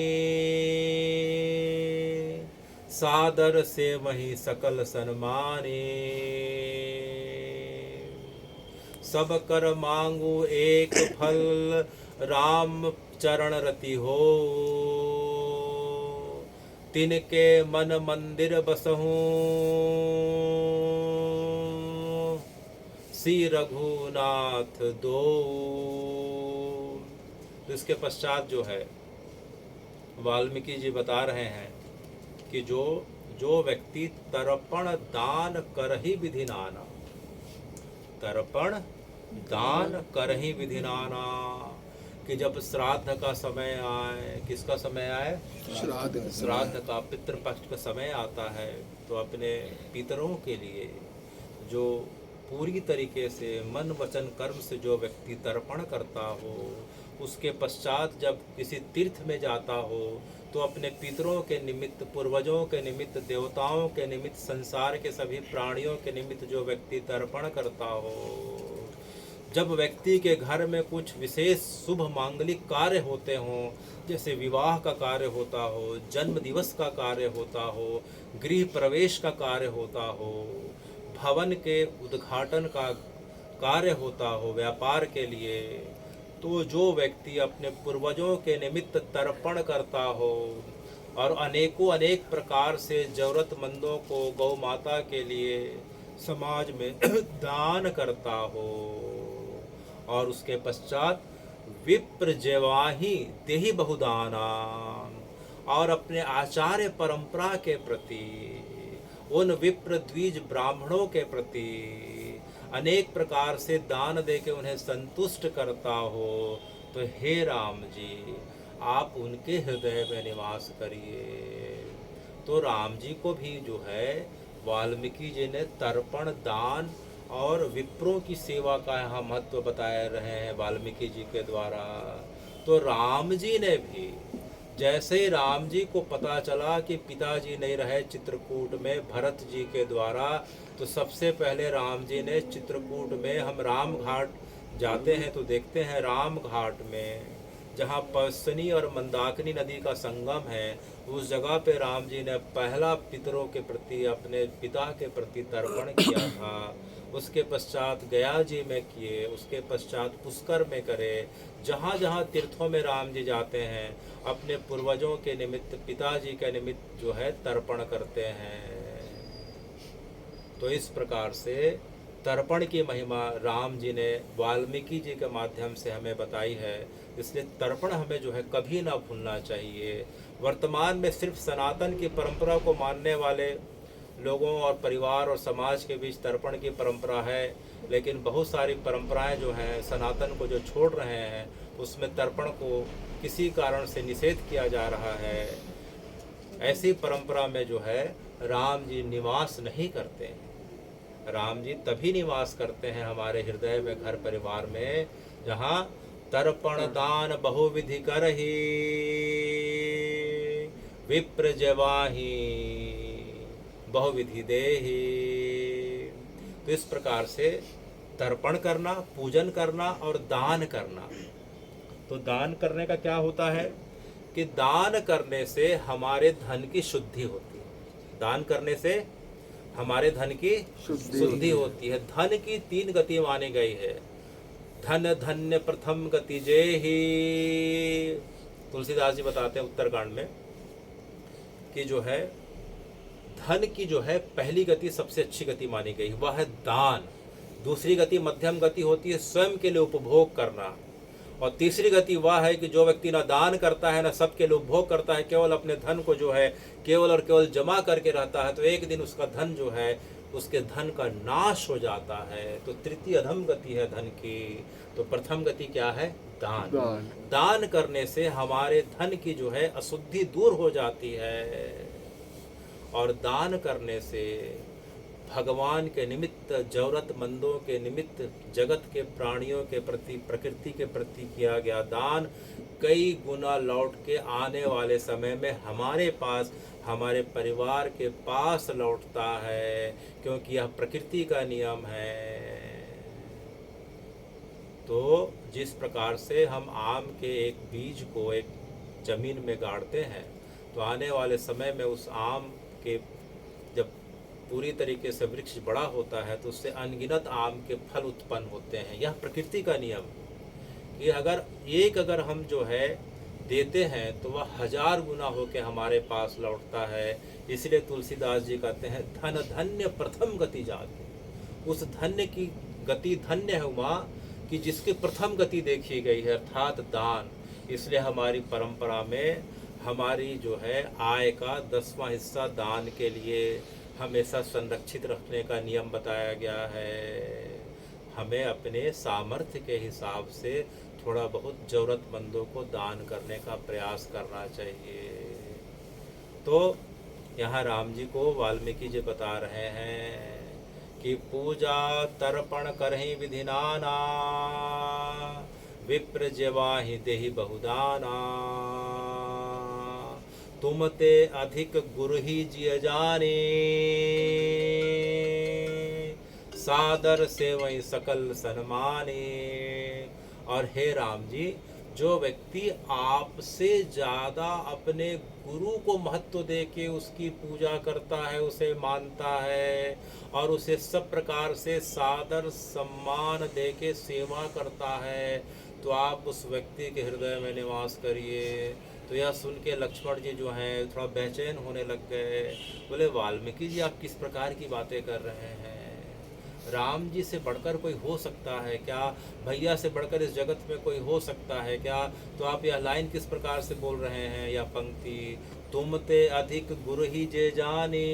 सादर से वही सकल सन्माने। सब कर मांगू एक फल, राम चरण रति हो। तिनके मन मंदिर बसहूँ, श्री रघुनाथ दो। तो इसके पश्चात जो है वाल्मीकि जी बता रहे हैं कि जो व्यक्ति तर्पण दान करहि विधि नाना, तर्पण दान करहि विधि नाना, कि जब श्राद्ध का समय आए, किसका समय आए? श्राद्ध का, पितृपक्ष का समय आता है, तो अपने पितरों के लिए जो पूरी तरीके से मन वचन कर्म से जो व्यक्ति तर्पण करता हो, उसके पश्चात जब किसी तीर्थ में जाता हो तो अपने पितरों के निमित्त, पूर्वजों के निमित्त, देवताओं के निमित्त, संसार के सभी प्राणियों के निमित्त जो व्यक्ति तर्पण करता हो, जब व्यक्ति के घर में कुछ विशेष शुभ मांगलिक कार्य होते हों, जैसे विवाह का कार्य होता हो, जन्म दिवस का कार्य होता हो, गृह प्रवेश का कार्य होता हो, भवन के उद्घाटन का कार्य होता हो व्यापार के लिए, तो जो व्यक्ति अपने पूर्वजों के निमित्त तर्पण करता हो और अनेक प्रकार से ज़रूरतमंदों को गौ माता के लिए समाज में दान करता हो, और उसके पश्चात विप्र जेवाहि देहि बहुदाना, और अपने आचार्य परंपरा के प्रति, उन विप्र द्विज ब्राह्मणों के प्रति अनेक प्रकार से दान दे के उन्हें संतुष्ट करता हो, तो हे राम जी आप उनके हृदय में निवास करिए। तो राम जी को भी जो है वाल्मीकि जी ने तर्पण दान और विप्रों की सेवा का यहाँ महत्व बताए रहे हैं वाल्मीकि जी के द्वारा। तो राम जी ने भी, जैसे ही राम जी को पता चला कि पिताजी नहीं रहे चित्रकूट में भरत जी के द्वारा, तो सबसे पहले राम जी ने चित्रकूट में, हम राम घाट जाते हैं तो देखते हैं राम घाट में जहाँ पश्चिमी और मंदाकिनी नदी का संगम है, उस जगह पे राम जी ने पहला पितरों के प्रति, अपने पिता के प्रति तर्पण किया था। उसके पश्चात गया जी में किए, उसके पश्चात पुष्कर में करे, जहाँ जहाँ तीर्थों में राम जी जाते हैं अपने पूर्वजों के निमित्त, पिताजी के निमित्त जो है तर्पण करते हैं। तो इस प्रकार से तर्पण की महिमा राम जी ने वाल्मीकि जी के माध्यम से हमें बताई है, इसलिए तर्पण हमें जो है कभी ना भूलना चाहिए। वर्तमान में सिर्फ सनातन की परंपरा को मानने वाले लोगों और परिवार और समाज के बीच तर्पण की परंपरा है, लेकिन बहुत सारी परंपराएं जो हैं सनातन को जो छोड़ रहे हैं, उसमें तर्पण को किसी कारण से निषेध किया जा रहा है। ऐसी परंपरा में जो है राम जी निवास नहीं करते हैं। राम जी तभी निवास करते हैं हमारे हृदय में, घर परिवार में, जहाँ तर्पण दान बहुविधि करहि विप्र जेवाहि बहुविधि देहि। तो इस प्रकार से तर्पण करना, पूजन करना और दान करना। तो दान करने का क्या होता है कि दान करने से हमारे धन की शुद्धि होती है। दान करने से हमारे धन की शुद्धि होती है। धन की 3 गति मानी गई है। धन धन्य प्रथम गति जेहि, तुलसीदास जी बताते हैं उत्तरकांड में कि जो है धन की जो है पहली गति सबसे अच्छी गति मानी गई, वह है दान। दूसरी गति मध्यम गति होती है स्वयं के लिए उपभोग करना, और तीसरी गति वह है कि जो व्यक्ति ना दान करता है ना सबके लिए उपभोग करता है, केवल अपने धन को जो है केवल और केवल जमा करके रहता है, तो एक दिन उसका धन जो है उसके धन का नाश हो जाता है। तो तृतीय अधम गति है धन की। तो प्रथम गति क्या है? दान। दान करने से हमारे धन की जो है अशुद्धि दूर हो जाती है, और दान करने से भगवान के निमित्त, जरूरतमंदों के निमित्त, जगत के प्राणियों के प्रति, प्रकृति के प्रति किया गया दान कई गुना लौट के आने वाले समय में हमारे पास, हमारे परिवार के पास लौटता है, क्योंकि यह प्रकृति का नियम है। तो जिस प्रकार से हम आम के एक बीज को एक जमीन में गाड़ते हैं, तो आने वाले समय में उस आम के जब पूरी तरीके से वृक्ष बड़ा होता है तो उससे अनगिनत आम के फल उत्पन्न होते हैं। यह प्रकृति का नियम कि अगर हम जो है देते हैं तो वह 1000 गुना होकर हमारे पास लौटता है। इसलिए तुलसीदास जी कहते हैं धन धन्य प्रथम गति जागे। उस धन्य की गति धन्य है वहाँ कि जिसकी प्रथम गति देखी गई है, अर्थात दान। इसलिए हमारी परंपरा में हमारी जो है आय का 10वां हिस्सा दान के लिए हमेशा संरक्षित रखने का नियम बताया गया है। हमें अपने सामर्थ्य के हिसाब से थोड़ा बहुत ज़रूरतमंदों को दान करने का प्रयास करना चाहिए। तो यहाँ राम जी को वाल्मीकि जी बता रहे हैं कि पूजा तर्पण करहि विधि नाना, विप्र जेवाहि देहि बहुदाना, तुम ते अधिक गुरु ही जिय जाने, सादर से वही सकल सन्माने। और हे राम जी, जो व्यक्ति आपसे ज़्यादा अपने गुरु को महत्व दे के उसकी पूजा करता है, उसे मानता है और उसे सब प्रकार से सादर सम्मान दे के सेवा करता है, तो आप उस व्यक्ति के हृदय में निवास करिए। तो यह सुन के लक्ष्मण जी जो हैं थोड़ा बेचैन होने लग गए। बोले वाल्मीकि जी आप किस प्रकार की बातें कर रहे हैं? राम जी से बढ़कर कोई हो सकता है क्या? भैया से बढ़कर इस जगत में कोई हो सकता है क्या? तो आप यह लाइन किस प्रकार से बोल रहे हैं, या पंक्ति, तुम ते अधिक गुरु ही जे जाने,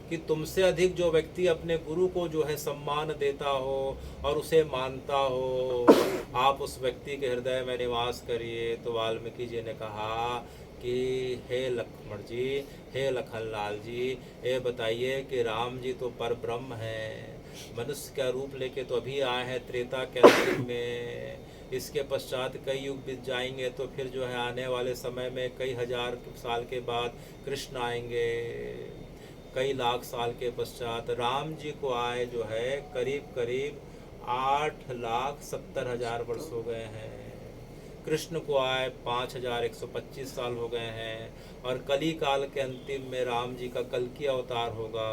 कि तुमसे अधिक जो व्यक्ति अपने गुरु को जो है सम्मान देता हो और उसे मानता हो, आप उस व्यक्ति के हृदय में निवास करिए। तो वाल्मीकि जी ने कहा कि हे लक्ष्मण जी, हे लखनलाल जी, ये बताइए कि राम जी तो पर ब्रह्म हैं, मनुष्य का रूप लेके तो अभी आए हैं त्रेता के अंतिम में। इसके पश्चात कई युग बीत जाएंगे तो फिर जो है आने वाले समय में कई हजार साल के बाद कृष्ण आएंगे। कई लाख साल के पश्चात राम जी को आए जो है करीब करीब 8,70,000 वर्ष हो गए हैं। कृष्ण को आए 5,125 साल हो गए हैं। और कली काल के अंतिम में राम जी का कल्कि अवतार होगा।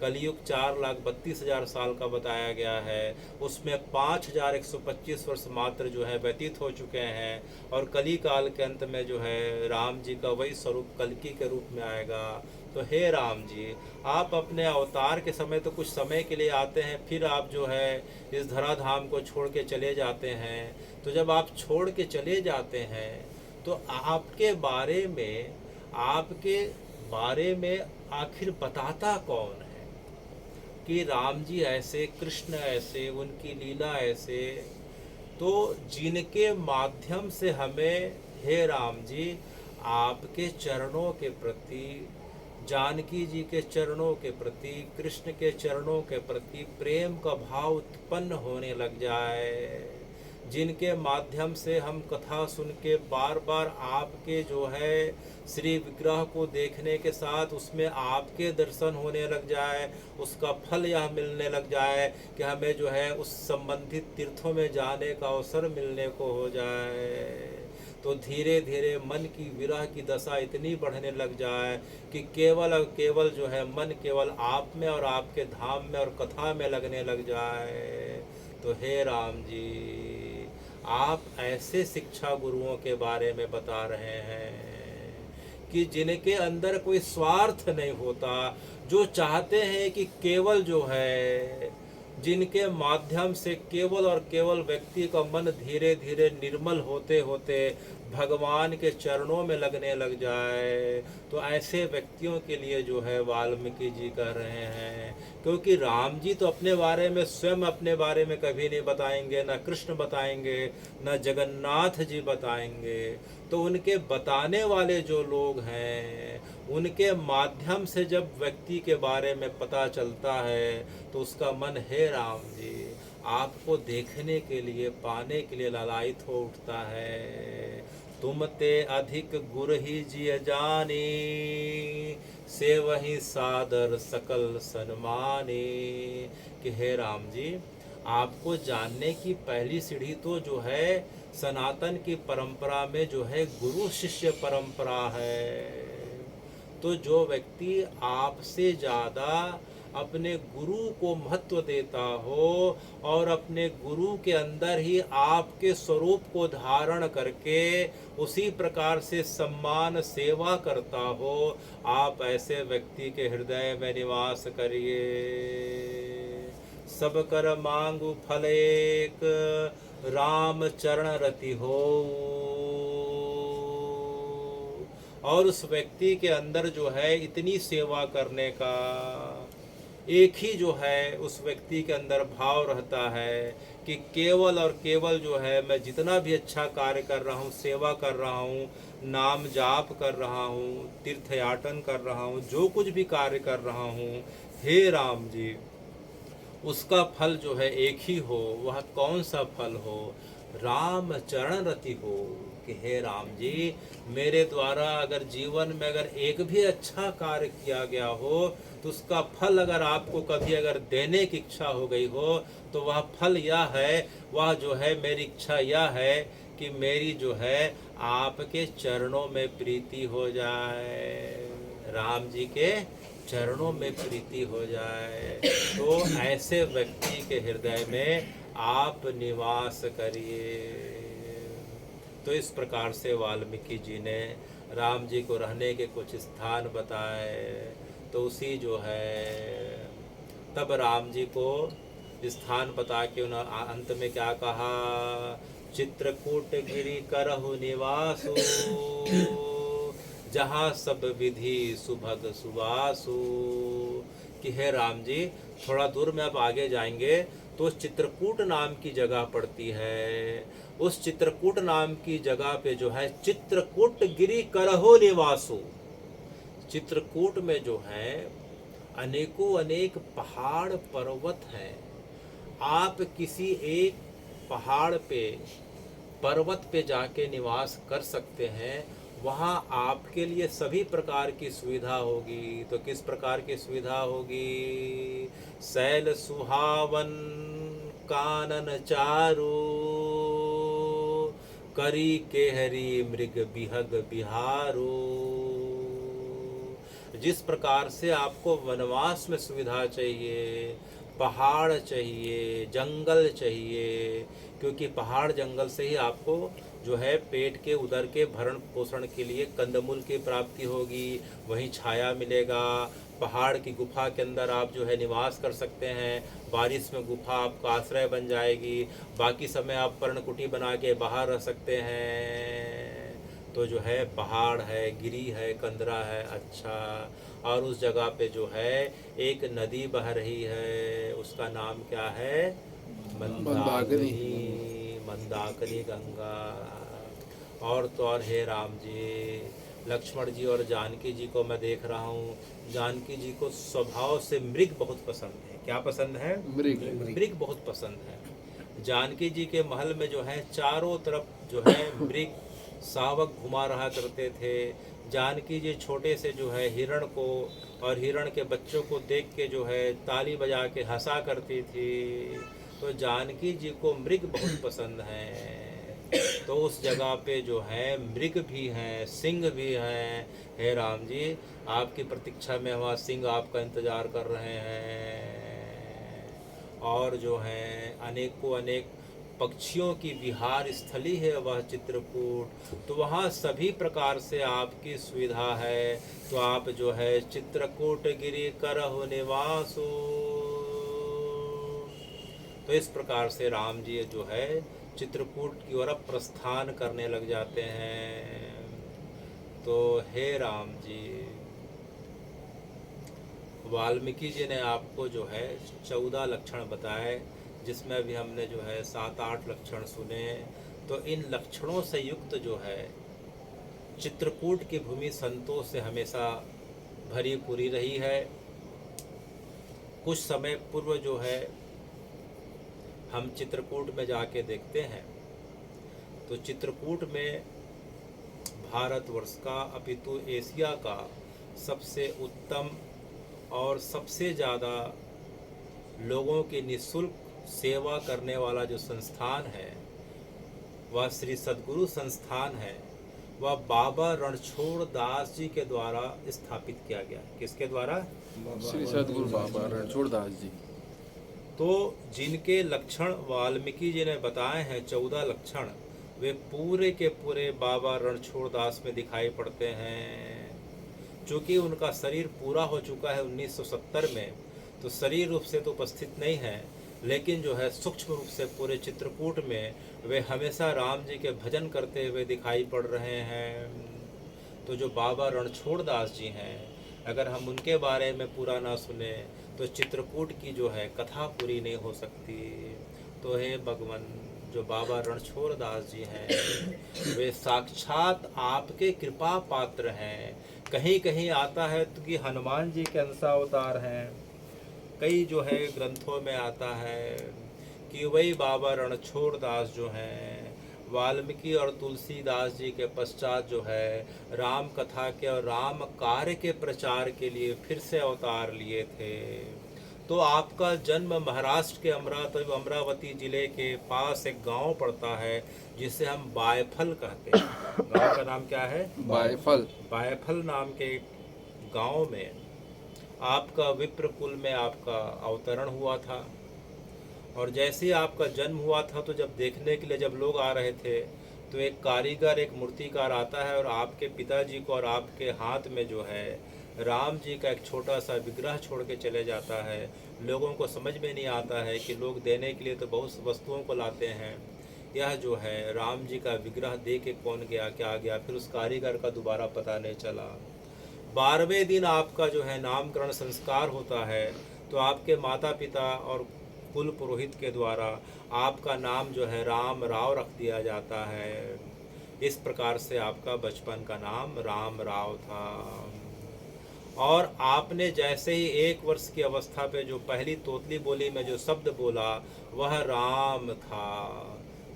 कलयुग 4,32,000 साल का बताया गया है, उसमें 5,125 वर्ष मात्र जो है व्यतीत हो चुके हैं। और कली काल के अंत में जो है राम जी का वही स्वरूप कल्कि के रूप में आएगा। तो हे राम जी, आप अपने अवतार के समय तो कुछ समय के लिए आते हैं, फिर आप जो है इस धराधाम को छोड़ के चले जाते हैं। तो जब आप छोड़ के चले जाते हैं तो आपके बारे में आखिर बताता कौन है कि राम जी ऐसे, कृष्ण ऐसे, उनकी लीला ऐसे। तो जिनके माध्यम से हमें हे राम जी आपके चरणों के प्रति, जानकी जी के चरणों के प्रति, कृष्ण के चरणों के प्रति प्रेम का भाव उत्पन्न होने लग जाए, जिनके माध्यम से हम कथा सुन के बार बार आपके जो है श्री विग्रह को देखने के साथ उसमें आपके दर्शन होने लग जाए, उसका फल यह मिलने लग जाए कि हमें जो है उस संबंधित तीर्थों में जाने का अवसर मिलने को हो जाए। तो धीरे धीरे मन की विरह की दशा इतनी बढ़ने लग जाए कि केवल और केवल जो है मन केवल आप में और आपके धाम में और कथा में लगने लग जाए। तो हे राम जी, आप ऐसे शिक्षा गुरुओं के बारे में बता रहे हैं कि जिनके अंदर कोई स्वार्थ नहीं होता, जो चाहते हैं कि केवल जो है, जिनके माध्यम से केवल और केवल व्यक्ति का मन धीरे धीरे निर्मल होते होते भगवान के चरणों में लगने लग जाए, तो ऐसे व्यक्तियों के लिए जो है वाल्मीकि जी कह रहे हैं। क्योंकि राम जी तो अपने बारे में, स्वयं अपने बारे में कभी नहीं बताएंगे, ना कृष्ण बताएंगे, ना जगन्नाथ जी बताएंगे। तो उनके बताने वाले जो लोग हैं, उनके माध्यम से जब व्यक्ति के बारे में पता चलता है तो उसका मन, हे राम जी, आपको देखने के लिए, पाने के लिए लालायित हो उठता है। तुम ते अधिक गुर ही जिय जानी, से वही सादर सकल सन्मानी। कि हे राम जी, आपको जानने की पहली सीढ़ी तो जो है सनातन की परंपरा में जो है गुरु शिष्य परंपरा है। तो जो व्यक्ति आपसे ज़्यादा अपने गुरु को महत्व देता हो और अपने गुरु के अंदर ही आपके स्वरूप को धारण करके उसी प्रकार से सम्मान सेवा करता हो, आप ऐसे व्यक्ति के हृदय में निवास करिए। सब कर मांगु फल एक, राम चरण रति हो। और उस व्यक्ति के अंदर जो है इतनी सेवा करने का एक ही जो है उस व्यक्ति के अंदर भाव रहता है कि केवल और केवल जो है मैं जितना भी अच्छा कार्य कर रहा हूँ, सेवा कर रहा हूँ, नाम जाप कर रहा हूँ, तीर्थयाटन कर रहा हूँ, जो कुछ भी कार्य कर रहा हूँ, हे राम जी, उसका फल जो है एक ही हो। वह कौन सा फल हो? राम चरण रति हो। कि हे राम जी, मेरे द्वारा अगर जीवन में अगर एक भी अच्छा कार्य किया गया हो तो उसका फल अगर आपको कभी अगर देने की इच्छा हो गई हो तो वह फल यह है, वह जो है मेरी इच्छा यह है कि मेरी जो है आपके चरणों में प्रीति हो जाए, राम जी के चरणों में प्रीति हो जाए। तो ऐसे व्यक्ति के हृदय में आप निवास करिए। तो इस प्रकार से वाल्मीकि जी ने राम जी को रहने के कुछ स्थान बताए। तो उसी जो है तब राम जी को स्थान बता के उन्होंने अंत में क्या कहा, चित्रकूट गिरि करहु निवासु, जहाँ सब विधि सुभग सुवासु। कि हे राम जी, थोड़ा दूर में आप आगे जाएंगे तो चित्रकूट नाम की जगह पड़ती है। उस चित्रकूट नाम की जगह पे जो है चित्रकूट गिरि करहो निवासु, चित्रकूट में जो है अनेकों अनेक पहाड़ पर्वत हैं। आप किसी एक पहाड़ पे, पर्वत पे जाके निवास कर सकते हैं। वहाँ आपके लिए सभी प्रकार की सुविधा होगी। तो किस प्रकार की सुविधा होगी? शैल सुहावन कानन चारु, करी केहरी मृग बिहग बिहारू। जिस प्रकार से आपको वनवास में सुविधा चाहिए, पहाड़ चाहिए, जंगल चाहिए, क्योंकि पहाड़ जंगल से ही आपको जो है पेट के, उदर के भरण पोषण के लिए कंदमूल की प्राप्ति होगी, वहीं छाया मिलेगा। पहाड़ की गुफा के अंदर आप जो है निवास कर सकते हैं। बारिश में गुफा आपका आश्रय बन जाएगी, बाकी समय आप पर्णकुटी बना के बाहर रह सकते हैं। तो जो है पहाड़ है, गिरी है, कंदरा है, अच्छा। और उस जगह पे जो है एक नदी बह रही है, उसका नाम क्या है? मंदाकिनी, मंदाकिनी गंगा। और तो और हे राम जी, लक्ष्मण जी और जानकी जी को मैं देख रहा हूँ, जानकी जी को स्वभाव से मृग बहुत पसंद है। क्या पसंद है? मृग बहुत पसंद है। जानकी जी के महल में जो है चारों तरफ जो है मृग शावक घुमा रहा करते थे। जानकी जी छोटे से जो है हिरण को और हिरण के बच्चों को देख के जो है ताली बजा के हंसा करती थी। तो जानकी जी को मृग बहुत पसंद है। तो उस जगह पे जो है मृग भी हैं, सिंह भी हैं। हे राम जी, आपकी प्रतीक्षा में वहाँ सिंह आपका इंतजार कर रहे हैं। और जो हैं अनेकों अनेक पक्षियों की विहार स्थली है वह चित्रकूट, तो वहाँ सभी प्रकार से आपकी सुविधा है। तो आप जो है चित्रकूट गिरि करहु निवासो। तो इस प्रकार से राम जी जो है चित्रकूट की ओर अब प्रस्थान करने लग जाते हैं। तो हे राम जी, वाल्मीकि जी ने आपको जो है 14 लक्षण बताए, जिसमें अभी हमने जो है 7-8 लक्षण सुने। तो इन लक्षणों से युक्त जो है चित्रकूट की भूमि संतों से हमेशा भरी पूरी रही है। कुछ समय पूर्व जो है हम चित्रकूट में जाके देखते हैं, तो चित्रकूट में भारतवर्ष का अपितु एशिया का सबसे उत्तम और सबसे ज़्यादा लोगों की निःशुल्क सेवा करने वाला जो संस्थान है वह श्री सद्गुरु संस्थान है। वह बाबा रणछोड़ दास जी के द्वारा स्थापित किया गया। किसके द्वारा? श्री सद्गुरु बाबा रणछोड़ दास जी। तो जिनके लक्षण वाल्मीकि जी ने बताए हैं 14 लक्षण, वे पूरे के पूरे बाबा रणछोड़ दास में दिखाई पड़ते हैं। चूँकि उनका शरीर पूरा हो चुका है 1970 में, तो शरीर रूप से तो उपस्थित नहीं है, लेकिन जो है सूक्ष्म रूप से पूरे चित्रकूट में वे हमेशा राम जी के भजन करते हुए दिखाई पड़ रहे हैं। तो जो बाबा रणछोड़ दास जी हैं, अगर हम उनके बारे में पूरा ना सुने तो चित्रकूट की जो है कथा पूरी नहीं हो सकती। तो हे भगवान, जो बाबा रणछोड़ दास जी हैं वे साक्षात आपके कृपा पात्र हैं। कहीं कहीं आता है तो कि हनुमान जी के अंशावतार हैं, कई जो है ग्रंथों में आता है कि वही बाबा रणछोड़ दास जो हैं वाल्मीकि और तुलसीदास जी के पश्चात जो है राम कथा के और राम कार्य के प्रचार के लिए फिर से अवतार लिए थे। तो आपका जन्म महाराष्ट्र के अमरावती जिले के पास एक गांव पड़ता है जिसे हम बायफल कहते हैं। गांव का नाम क्या है? बायफल। बायफल नाम के गांव में आपका विप्र कुल में आपका अवतरण हुआ था। और जैसे ही आपका जन्म हुआ था तो जब देखने के लिए जब लोग आ रहे थे तो एक कारीगर, एक मूर्तिकार आता है और आपके पिताजी को और आपके हाथ में जो है राम जी का एक छोटा सा विग्रह छोड़ के चले जाता है। लोगों को समझ में नहीं आता है कि लोग देने के लिए तो बहुत वस्तुओं को लाते हैं, यह जो है राम जी का विग्रह दे के कौन गया, क्या गया, फिर उस कारीगर का दोबारा पता नहीं चला। 12वें दिन आपका जो है नामकरण संस्कार होता है, तो आपके माता पिता और कुल पुरोहित के द्वारा आपका नाम जो है राम राव रख दिया जाता है। इस प्रकार से आपका बचपन का नाम राम राव था। और आपने जैसे ही 1 वर्ष की अवस्था पे जो पहली तोतली बोली में जो शब्द बोला वह राम था।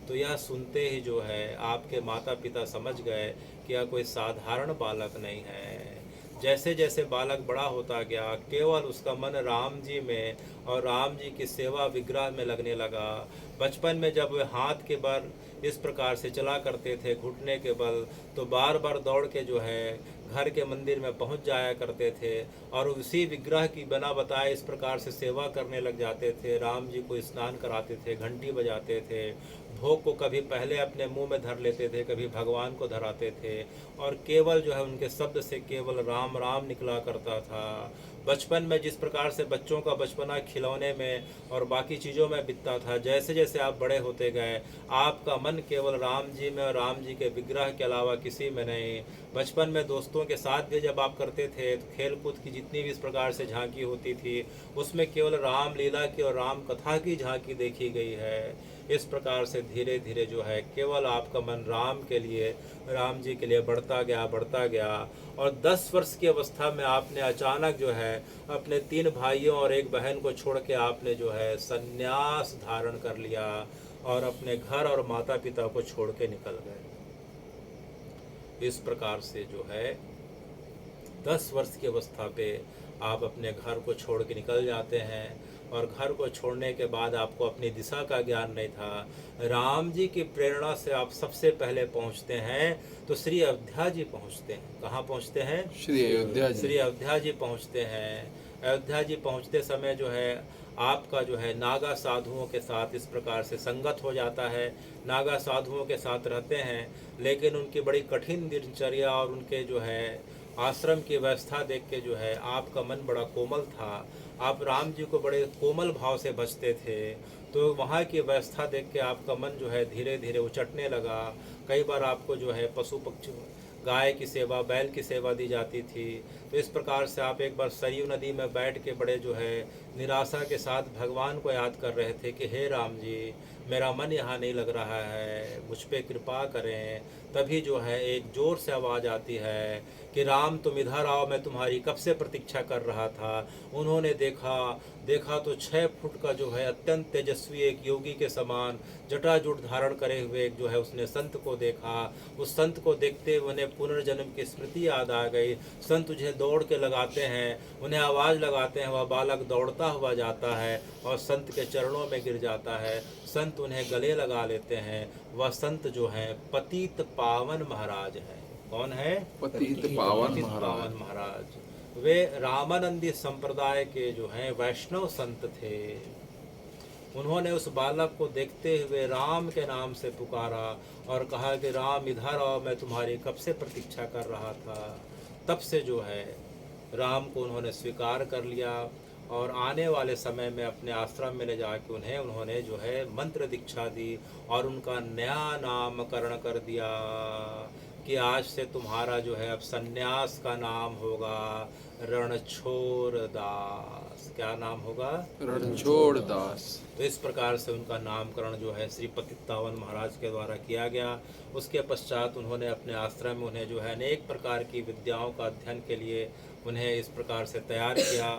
तो यह सुनते ही जो है आपके माता पिता समझ गए कि यह कोई साधारण बालक नहीं है। जैसे जैसे बालक बड़ा होता गया, केवल उसका मन राम जी में और राम जी की सेवा विग्रह में लगने लगा। बचपन में जब वे हाथ के बल इस प्रकार से चला करते थे, घुटने के बल, तो बार बार दौड़ के जो है घर के मंदिर में पहुंच जाया करते थे और उसी विग्रह की बिना बताए इस प्रकार से सेवा करने लग जाते थे। राम जी को स्नान कराते थे, घंटी बजाते थे, भोग को कभी पहले अपने मुंह में धर लेते थे, कभी भगवान को धराते थे और केवल जो है उनके शब्द से केवल राम राम निकला करता था। बचपन में जिस प्रकार से बच्चों का बचपना खिलौने में और बाकी चीज़ों में बीतता था, जैसे जैसे आप बड़े होते गए आपका मन केवल राम जी में और राम जी के विग्रह के अलावा किसी में नहीं। बचपन में दोस्तों के साथ भी जब आप करते थे तो खेल कूद की जितनी भी इस प्रकार से झांकी होती थी उसमें केवल रामलीला की और राम कथा की झांकी देखी गई है। इस प्रकार से धीरे धीरे जो है केवल आपका मन राम के लिए, राम जी के लिए बढ़ता गया और 10 वर्ष की अवस्था में आपने अचानक जो है अपने 3 भाइयों और 1 बहन को छोड़ के आपने जो है संन्यास धारण कर लिया और अपने घर और माता पिता को छोड़ के निकल गए। इस प्रकार से जो है 10 वर्ष की अवस्था पे आप अपने घर को छोड़ के निकल जाते हैं और घर को छोड़ने के बाद आपको अपनी दिशा का ज्ञान नहीं था। राम जी की प्रेरणा से आप सबसे पहले पहुंचते हैं तो श्री अयोध्या जी पहुंचते हैं। कहाँ पहुंचते हैं? श्री अयोध्या जी। श्री अयोध्या जी पहुंचते हैं। अयोध्या जी पहुंचते समय जो है आपका जो है नागा साधुओं के साथ इस प्रकार से संगत हो जाता है, नागा साधुओं के साथ रहते हैं, लेकिन उनकी बड़ी कठिन दिनचर्या और उनके जो है आश्रम की व्यवस्था देख के जो है आपका मन बड़ा कोमल था, आप राम जी को बड़े कोमल भाव से भजते थे, तो वहाँ की व्यवस्था देख के आपका मन जो है धीरे धीरे उचटने लगा। कई बार आपको जो है पशु पक्षी, गाय की सेवा, बैल की सेवा दी जाती थी। तो इस प्रकार से आप एक बार सरयू नदी में बैठ के बड़े जो है निराशा के साथ भगवान को याद कर रहे थे कि हे राम जी, मेरा मन यहाँ नहीं लग रहा है, मुझ पे कृपा करें। तभी जो है एक ज़ोर से आवाज़ आती है कि राम तुम इधर आओ, मैं तुम्हारी कब से प्रतीक्षा कर रहा था। उन्होंने देखा तो 6 फुट का जो है अत्यंत तेजस्वी एक योगी के समान जटाजूट धारण करे हुए एक जो है उसने संत को देखा। उस संत को देखते हुए उन्हें पुनर्जन्म की स्मृति याद आ गई। संत तुझे दौड़ के लगाते हैं, उन्हें आवाज़ लगाते हैं, वह बालक दौड़ता हुआ जाता है और संत के चरणों में गिर जाता है। संत उन्हें गले लगा लेते हैं। वह संत जो है पतित पावन महाराज है। कौन है? पतित पावन पतित महाराज। पावन महाराज। वे रामानंदी संप्रदाय के जो हैं वैष्णव संत थे। उन्होंने उस बालक को देखते हुए राम के नाम से पुकारा और कहा कि राम इधर आओ, मैं तुम्हारी कब से प्रतीक्षा कर रहा था। तब से जो है राम को उन्होंने स्वीकार कर लिया और आने वाले समय में अपने आश्रम में ले जाके उन्होंने जो है मंत्र दीक्षा दी और उनका नया नामकरण कर दिया कि आज से तुम्हारा जो है अब सन्यास का नाम होगा रणछोड़ दास। क्या नाम होगा? रणछोड़ दास। तो इस प्रकार से उनका नामकरण जो है श्री पतित पावन महाराज के द्वारा किया गया। उसके पश्चात उन्होंने अपने आश्रम में उन्हें जो है अनेक प्रकार की विद्याओं का अध्ययन के लिए उन्हें इस प्रकार से तैयार किया।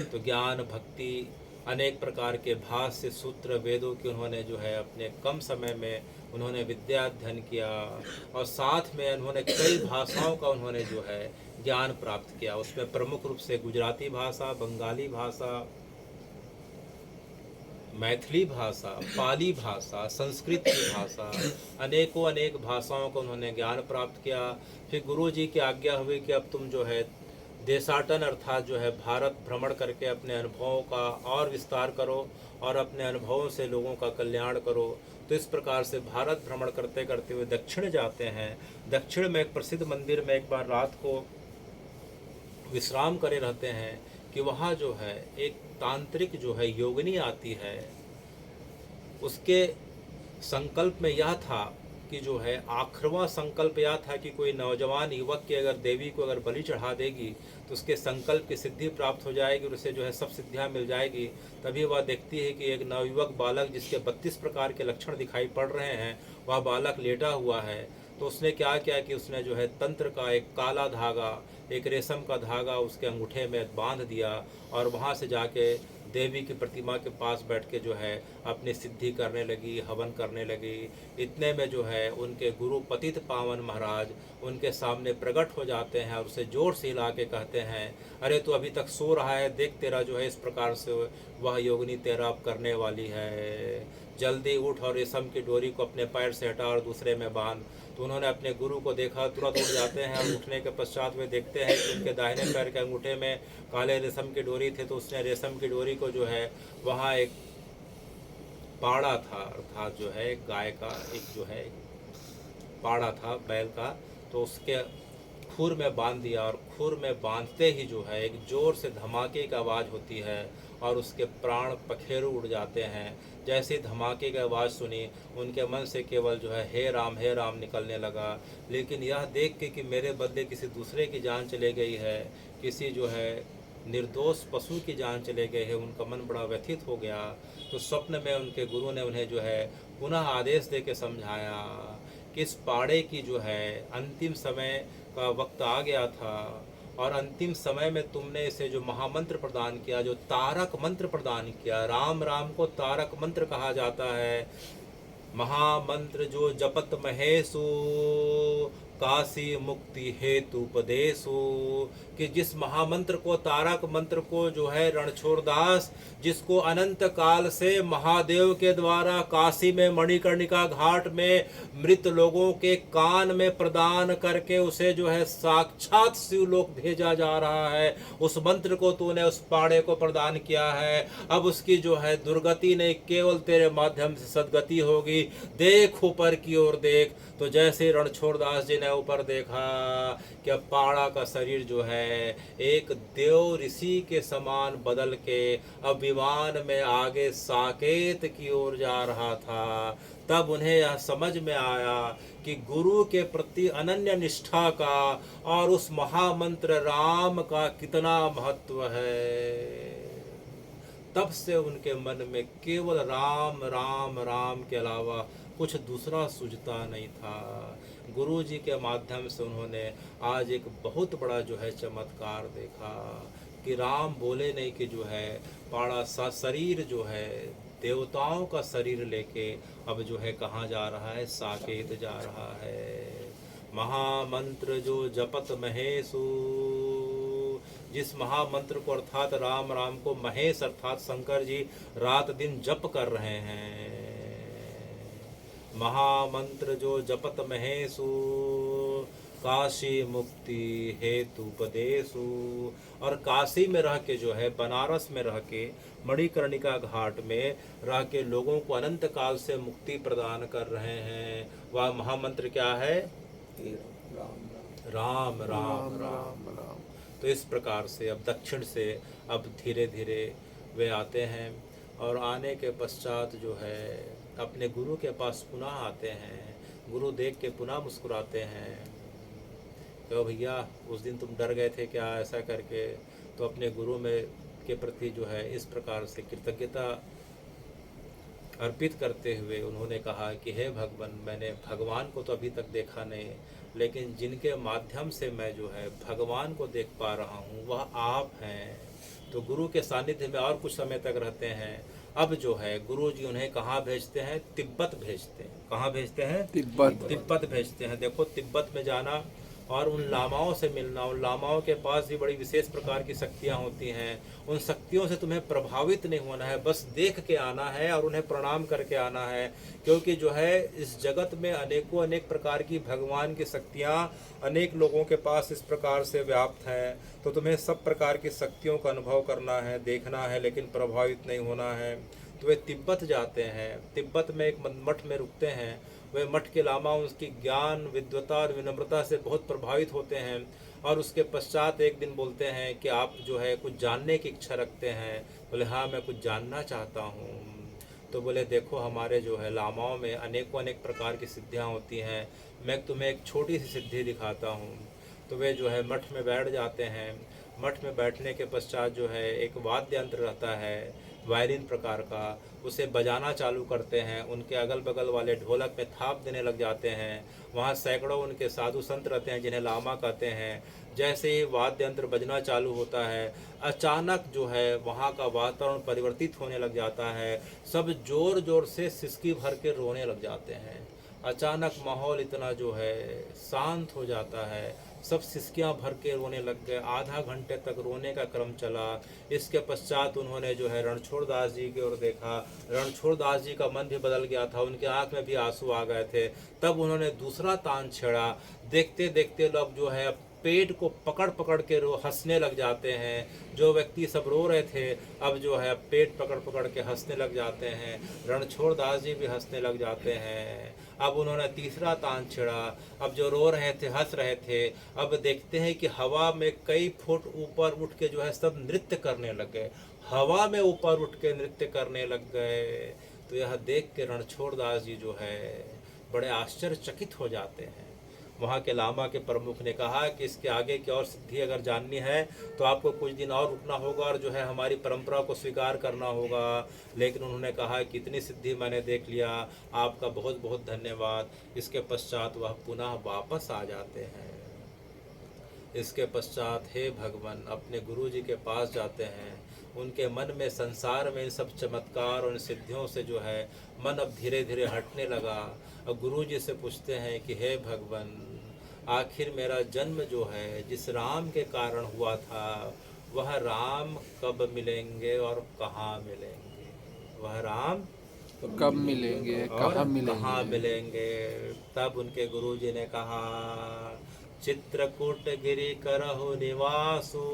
तो ज्ञान, भक्ति, अनेक प्रकार के भाष्य, सूत्र, वेदों की उन्होंने जो है अपने कम समय में उन्होंने विद्या अध्ययन किया और साथ में उन्होंने कई भाषाओं का उन्होंने जो है ज्ञान प्राप्त किया। उसमें प्रमुख रूप से गुजराती भाषा, बंगाली भाषा, मैथिली भाषा, पाली भाषा, संस्कृत की भाषा, अनेक भाषाओं को उन्होंने ज्ञान प्राप्त किया। फिर गुरु जी की आज्ञा हुई कि अब तुम जो है देशाटन अर्थात जो है भारत भ्रमण करके अपने अनुभवों का और विस्तार करो और अपने अनुभवों से लोगों का कल्याण करो। तो इस प्रकार से भारत भ्रमण करते करते हुए दक्षिण जाते हैं। दक्षिण में एक प्रसिद्ध मंदिर में एक बार रात को विश्राम करे रहते हैं कि वहाँ जो है एक तांत्रिक जो है योगिनी आती है। उसके संकल्प में यह था कि जो है आखिरवा संकल्प यह था कि कोई नौजवान युवक की अगर देवी को अगर बलि चढ़ा देगी तो उसके संकल्प की सिद्धि प्राप्त हो जाएगी और उसे जो है सब सिद्धियां मिल जाएगी। तभी वह देखती है कि एक नवयुवक बालक जिसके 32 प्रकार के लक्षण दिखाई पड़ रहे हैं, वह बालक लेटा हुआ है। तो उसने क्या किया कि उसने जो है तंत्र का एक काला धागा, एक रेशम का धागा उसके अंगूठे में बांध दिया और वहाँ से जाके देवी की प्रतिमा के पास बैठ के जो है अपनी सिद्धि करने लगी, हवन करने लगी। इतने में जो है उनके गुरु पतित पावन महाराज उनके सामने प्रकट हो जाते हैं और उसे जोर से हिला के कहते हैं, अरे तू अभी तक सो रहा है, देख तेरा जो है इस प्रकार से वह योगिनी तेरा अब करने वाली है, जल्दी उठ और रेशम की डोरी को अपने पैर से हटा और दूसरे में बांध। तो उन्होंने अपने गुरु को देखा, तुरंत उठ जाते हैं और उठने के पश्चात वे देखते हैं कि उनके दाहिने पैर के अंगूठे में काले रेशम की डोरी थे। तो उसने रेशम की डोरी को जो है वहाँ एक पाड़ा था, अर्थात जो है गाय का एक जो है पाड़ा था बैल का, तो उसके खुर में बांध दिया और खुर में बांधते ही जो है एक जोर से धमाके की आवाज़ होती है और उसके प्राण पखेरु उड़ जाते हैं। जैसे धमाके की आवाज़ सुनी उनके मन से केवल जो है हे राम निकलने लगा। लेकिन यह देख के कि मेरे बदले किसी दूसरे की जान चले गई है, किसी जो है निर्दोष पशु की जान चले गए है, उनका मन बड़ा व्यथित हो गया। तो स्वप्न में उनके गुरु ने उन्हें जो है पुनः आदेश दे के समझाया कि इस पाड़े की जो है अंतिम समय का वक्त आ गया था और अंतिम समय में तुमने इसे जो महामंत्र प्रदान किया, जो तारक मंत्र प्रदान किया, राम राम को तारक मंत्र कहा जाता है। महामंत्र जो जपत महेशु काशी मुक्ति हेतु उपदेशो, कि जिस महामंत्र को, तारक मंत्र को जो है रणछोड़दास, जिसको अनंत काल से महादेव के द्वारा काशी में मणिकर्णिका घाट में मृत लोगों के कान में प्रदान करके उसे जो है साक्षात शिवलोक भेजा जा रहा है, उस मंत्र को तूने उस पाड़े को प्रदान किया है। अब उसकी जो है दुर्गति नहीं, केवल तेरे माध्यम से सदगति होगी। देख ऊपर की ओर देख। तो जैसे रणछोड़दास जी ने ऊपर देखा कि अब पाड़ा का शरीर जो है एक देव ऋषि के समान बदल के अब विमान में आगे साकेत की ओर जा रहा था, तब उन्हें यह समझ में आया कि गुरु के प्रति अनन्य निष्ठा का और उस महामंत्र राम का कितना महत्व है। तब से उनके मन में केवल राम राम राम के अलावा कुछ दूसरा सूझता नहीं था। गुरु जी के माध्यम से उन्होंने आज एक बहुत बड़ा जो है चमत्कार देखा कि राम बोले नहीं कि जो है पाड़ा सा शरीर जो है देवताओं का शरीर लेके अब जो है कहाँ जा रहा है, साकेत जा रहा है। महामंत्र जो जपत महेशु, जिस महामंत्र को अर्थात राम राम को महेश अर्थात शंकर जी रात दिन जप कर रहे हैं। महामंत्र जो जपत महेशु, काशी मुक्ति हेतु उपदेशु, और काशी में रह के जो है, बनारस में रह के, मणिकर्णिका घाट में रह के लोगों को अनंत काल से मुक्ति प्रदान कर रहे हैं। वह महामंत्र क्या है? राम राम राम राम। तो इस प्रकार से अब दक्षिण से अब धीरे धीरे वे आते हैं और आने के पश्चात जो है अपने गुरु के पास पुनः आते हैं। गुरु देख के पुनः मुस्कुराते हैं, तो भैया उस दिन तुम डर गए थे क्या, ऐसा करके। तो अपने गुरु में के प्रति जो है इस प्रकार से कृतज्ञता अर्पित करते हुए उन्होंने कहा कि हे भगवान, मैंने भगवान को तो अभी तक देखा नहीं, लेकिन जिनके माध्यम से मैं जो है भगवान को देख पा रहा हूँ वह आप हैं। तो गुरु के सानिध्य में और कुछ समय तक रहते हैं। अब जो है गुरु जी उन्हें कहाँ भेजते हैं? तिब्बत भेजते हैं। कहाँ भेजते हैं? तिब्बत भेजते हैं। देखो, तिब्बत में जाना और उन लामाओं से मिलना, उन लामाओं के पास भी बड़ी विशेष प्रकार की शक्तियाँ होती हैं। उन शक्तियों से तुम्हें प्रभावित नहीं होना है, बस देख के आना है और उन्हें प्रणाम करके आना है, क्योंकि जो है इस जगत में अनेकों अनेक प्रकार की भगवान की शक्तियाँ अनेक लोगों के पास इस प्रकार से व्याप्त हैं। तो तुम्हें सब प्रकार की शक्तियों का अनुभव करना है, देखना है, लेकिन प्रभावित नहीं होना है। तो वे तिब्बत जाते हैं। तिब्बत में एक मठ में रुकते हैं। वे मठ के लामा उसकी ज्ञान, विद्वता और विनम्रता से बहुत प्रभावित होते हैं और उसके पश्चात एक दिन बोलते हैं कि आप जो है कुछ जानने की इच्छा रखते हैं। बोले हाँ, मैं कुछ जानना चाहता हूँ। तो बोले देखो, हमारे जो है लामाओं में अनेकों अनेक प्रकार की सिद्धियाँ होती हैं, मैं तुम्हें एक छोटी सी सिद्धि दिखाता हूँ। तो वे जो है मठ में बैठ जाते हैं। मठ में बैठने के पश्चात जो है एक वाद्य यंत्र रहता है, वायलिन प्रकार का, उसे बजाना चालू करते हैं। उनके अगल बगल वाले ढोलक में थाप देने लग जाते हैं। वहाँ सैकड़ों उनके साधु संत रहते हैं जिन्हें लामा कहते हैं। जैसे ही वाद्य यंत्र बजना चालू होता है, अचानक जो है वहाँ का वातावरण परिवर्तित होने लग जाता है। सब जोर जोर से सिसकी भर के रोने लग जाते हैं। अचानक माहौल इतना जो है शांत हो जाता है, सब सिसकियाँ भर के रोने लग गए। आधा घंटे तक रोने का क्रम चला। इसके पश्चात उन्होंने जो है रणछोड़दास जी की ओर देखा। रणछोड़दास जी का मन भी बदल गया था, उनके आँख में भी आंसू आ गए थे। तब उन्होंने दूसरा तान छेड़ा। देखते देखते लोग जो है पेट को पकड़ पकड़ के हंसने लग जाते हैं। जो व्यक्ति सब रो रहे थे अब जो है पेट पकड़ पकड़ के हंसने लग जाते हैं। रणछोड़दास जी भी हंसने लग जाते हैं। अब उन्होंने तीसरा तान छेड़ा। अब जो रो रहे थे, हंस रहे थे, अब देखते हैं कि हवा में कई फुट ऊपर उठ के जो है सब नृत्य करने लग गए। हवा में ऊपर उठ के नृत्य करने लग गए। तो यह देख के रणछोड़दास जी जो है बड़े आश्चर्यचकित हो जाते हैं। वहाँ के लामा के प्रमुख ने कहा कि इसके आगे की और सिद्धि अगर जाननी है तो आपको कुछ दिन और रुकना होगा और जो है हमारी परंपरा को स्वीकार करना होगा। लेकिन उन्होंने कहा कि इतनी सिद्धि मैंने देख लिया, आपका बहुत बहुत धन्यवाद। इसके पश्चात वह पुनः वापस आ जाते हैं। इसके पश्चात हे भगवान अपने गुरु जी के पास जाते हैं। उनके मन में संसार में इन सब चमत्कार और इन सिद्धियों से जो है मन अब धीरे धीरे हटने लगा। और गुरु जी से पूछते हैं कि हे भगवान आखिर मेरा जन्म जो है जिस राम के कारण हुआ था, वह राम कब मिलेंगे और कहाँ मिलेंगे? वह राम कब मिलेंगे, और कहाँ कहाँ मिलेंगे? मिलेंगे? तब उनके गुरुजी ने कहा, चित्रकूट गिरि करहु निवासु,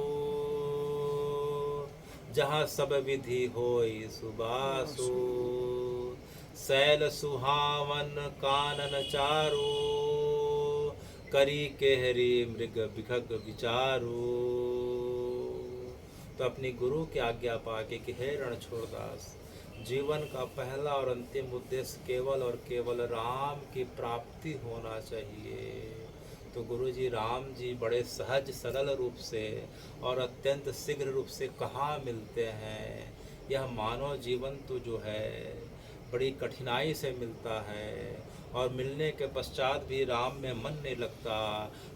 जहाँ सब विधि होई सुबासु, शैल सुहावन कानन चारु, करी केहरी मृग बिखग विचारु। तो अपनी गुरु की आज्ञा पाके कि हे रणछोड़दास, जीवन का पहला और अंतिम उद्देश्य केवल और केवल राम की प्राप्ति होना चाहिए। तो गुरुजी राम जी बड़े सहज सरल रूप से और अत्यंत शीघ्र रूप से कहाँ मिलते हैं? यह मानव जीवन तो जो है बड़ी कठिनाई से मिलता है, और मिलने के पश्चात भी राम में मन नहीं लगता।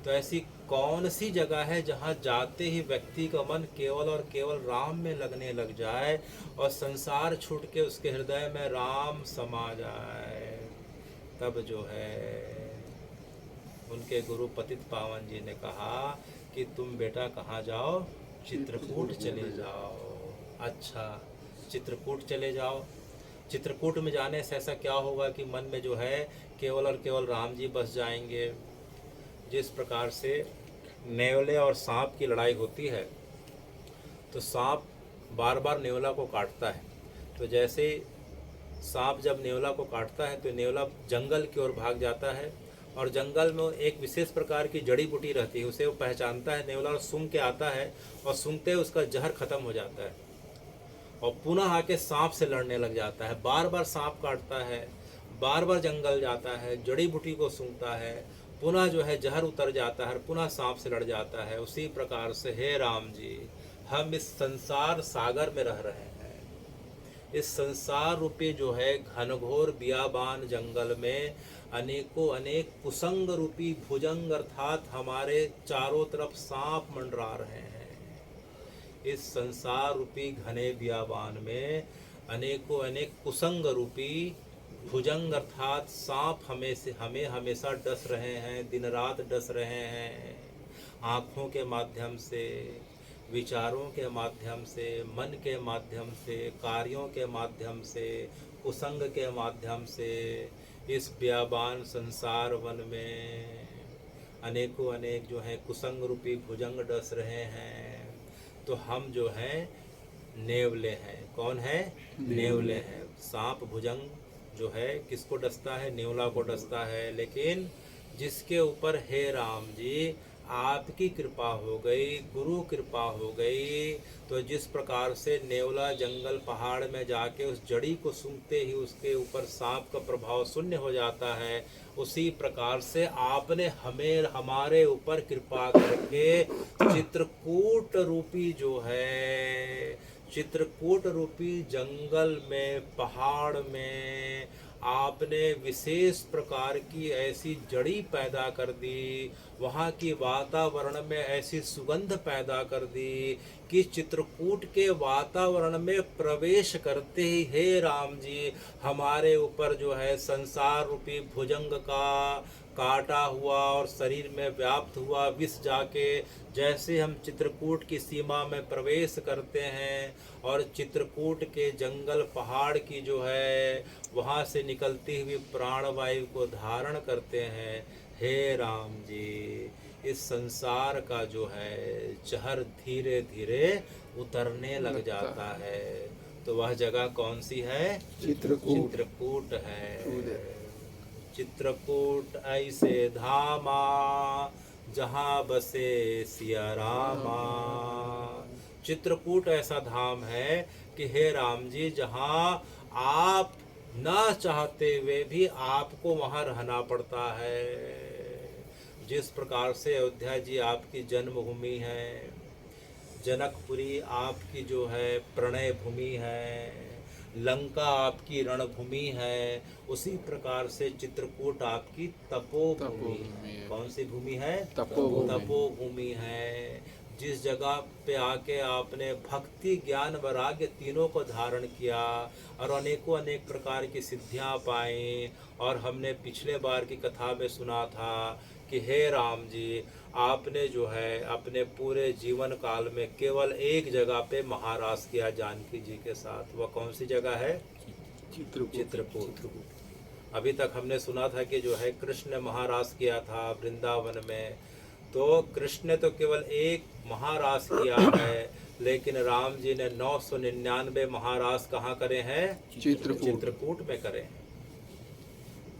तो ऐसी कौन सी जगह है जहाँ जाते ही व्यक्ति का मन केवल और केवल राम में लगने लग जाए और संसार छूट के उसके हृदय में राम समा जाए? तब जो है उनके गुरु पतित पावन जी ने कहा कि तुम बेटा कहाँ जाओ? चित्रकूट चले जाओ। अच्छा, चित्रकूट चले जाओ। चित्रकूट में जाने से ऐसा क्या होगा कि मन में जो है केवल और केवल राम जी बस जाएंगे? जिस प्रकार से नेवले और सांप की लड़ाई होती है, तो सांप बार बार नेवला को काटता है। तो जैसे सांप जब नेवला को काटता है तो नेवला जंगल की ओर भाग जाता है, और जंगल में एक विशेष प्रकार की जड़ी बूटी रहती है, उसे वो पहचानता है नेवला, और सूंघ के आता है, और सूंघते उसका जहर खत्म हो जाता है, और पुनः आके सांप से लड़ने लग जाता है। बार बार सांप काटता है, बार बार जंगल जाता है, जड़ी बूटी को सूंघता है, पुनः जो है जहर उतर जाता है, पुनः सांप से लड़ जाता है। उसी प्रकार से हे राम जी, हम इस संसार सागर में रह रहे हैं। इस संसार रूपी जो है घनघोर बियाबान जंगल में अनेकों अनेक कुसंग रूपी भुजंग अर्थात हमारे चारों तरफ सांप मंडरा रहे हैं। इस संसार रूपी घने बियाबान में अनेकों अनेक कुसंग रूपी भुजंग अर्थात सांप हमें हमेशा डस रहे हैं, दिन रात डस रहे हैं। आँखों के माध्यम से, विचारों के माध्यम से, मन के माध्यम से, कार्यों के माध्यम से, कुसंग के माध्यम से इस बियाबान संसार वन में अनेकों अनेक जो है कुसंग रूपी भुजंग डस रहे हैं। तो हम जो हैं नेवले हैं। कौन है? नेवले हैं। सांप भुजंग जो है किसको डसता है? नेवला को डसता है। लेकिन जिसके ऊपर हे राम जी आपकी कृपा हो गई, गुरु कृपा हो गई, तो जिस प्रकार से नेवला जंगल पहाड़ में जाके उस जड़ी को सूंघते ही उसके ऊपर सांप का प्रभाव शून्य हो जाता है, उसी प्रकार से आपने हमारे ऊपर कृपा करके चित्रकूट रूपी जो है, चित्रकूट रूपी जंगल में, पहाड़ में आपने विशेष प्रकार की ऐसी जड़ी पैदा कर दी, वहाँ की वातावरण में ऐसी सुगंध पैदा कर दी कि चित्रकूट के वातावरण में प्रवेश करते ही हे राम जी हमारे ऊपर जो है संसार रूपी भुजंग का काटा हुआ और शरीर में व्याप्त हुआ विष जाके जैसे हम चित्रकूट की सीमा में प्रवेश करते हैं और चित्रकूट के जंगल पहाड़ की जो है वहाँ से निकलती हुई प्राणवायु को धारण करते हैं, हे राम जी इस संसार का जो है जहर धीरे धीरे उतरने लग जाता है। तो वह जगह कौन सी है? चित्रकूट है। चित्रकूट ऐसे धामा जहाँ बसे सिया रामा। चित्रकूट ऐसा धाम है कि हे राम जी जहाँ आप ना चाहते हुए भी आपको वहाँ रहना पड़ता है। जिस प्रकार से अयोध्या जी आपकी जन्मभूमि है, जनकपुरी आपकी जो है प्रणय भूमि है, लंका आपकी रणभूमि है, उसी प्रकार से चित्रकूट आपकी तपोभूमि है। कौन सी भूमि है? तपोभूमि है। जिस जगह पे आके आपने भक्ति ज्ञान वैराग्य तीनों को धारण किया और अनेकों अनेक प्रकार की सिद्धियां पाई। और हमने पिछले बार की कथा में सुना था कि हे राम जी, आपने जो है अपने पूरे जीवन काल में केवल एक जगह पे महाराज किया जानकी जी के साथ। वह कौन सी जगह है? चित्रकूट। अभी तक हमने सुना था कि जो है कृष्ण ने महाराज किया था वृंदावन में। तो कृष्ण ने तो केवल एक महाराज किया है, लेकिन राम जी ने 999 महाराज कहाँ करे हैं? चित्रकूट में करे हैं।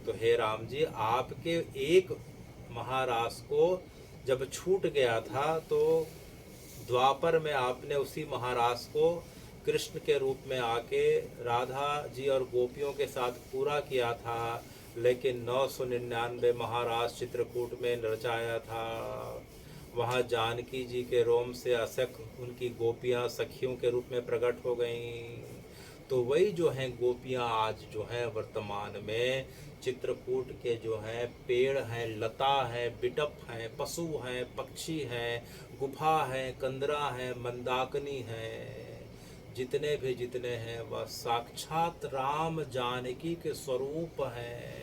तो हे राम जी, आपके एक महाराज को जब छूट गया था तो द्वापर में आपने उसी महाराज को कृष्ण के रूप में आके राधा जी और गोपियों के साथ पूरा किया था। लेकिन 999 महाराज चित्रकूट में रचाया था। वहाँ जानकी जी के रोम से असक उनकी गोपियाँ सखियों के रूप में प्रकट हो गईं। तो वही जो हैं गोपियाँ आज जो हैं वर्तमान में चित्रकूट के जो हैं पेड़ हैं, लता है, बिटप हैं, पशु हैं, पक्षी हैं, गुफा है, कंदरा है, मंदाकिनी है, जितने हैं वह साक्षात राम जानकी के स्वरूप हैं।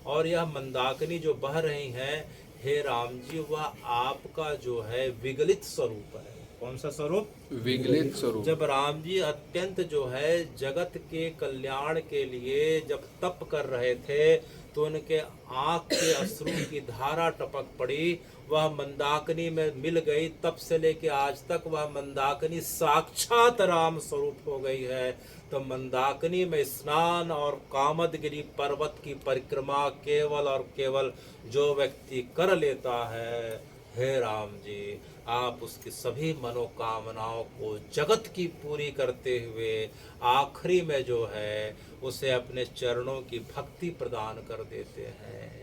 और यह मंदाकिनी जो बह रही हैं, हे राम जी, वह आपका जो है विगलित स्वरूप है। कौन सा स्वरूप? विगलित स्वरूप। जब राम जी अत्यंत जो है जगत के कल्याण के लिए जब तप कर रहे थे तो उनके आँख के अश्रु की धारा टपक पड़ी, वह मंदाकिनी में मिल गई। तब से लेके आज तक वह मंदाकिनी साक्षात राम स्वरूप हो गई है। तो मंदाकिनी में स्नान और कामदगिरी पर्वत की परिक्रमा केवल और केवल जो व्यक्ति कर लेता है, हे राम जी, आप उसकी सभी मनोकामनाओं को जगत की पूरी करते हुए आखिरी में जो है उसे अपने चरणों की भक्ति प्रदान कर देते हैं।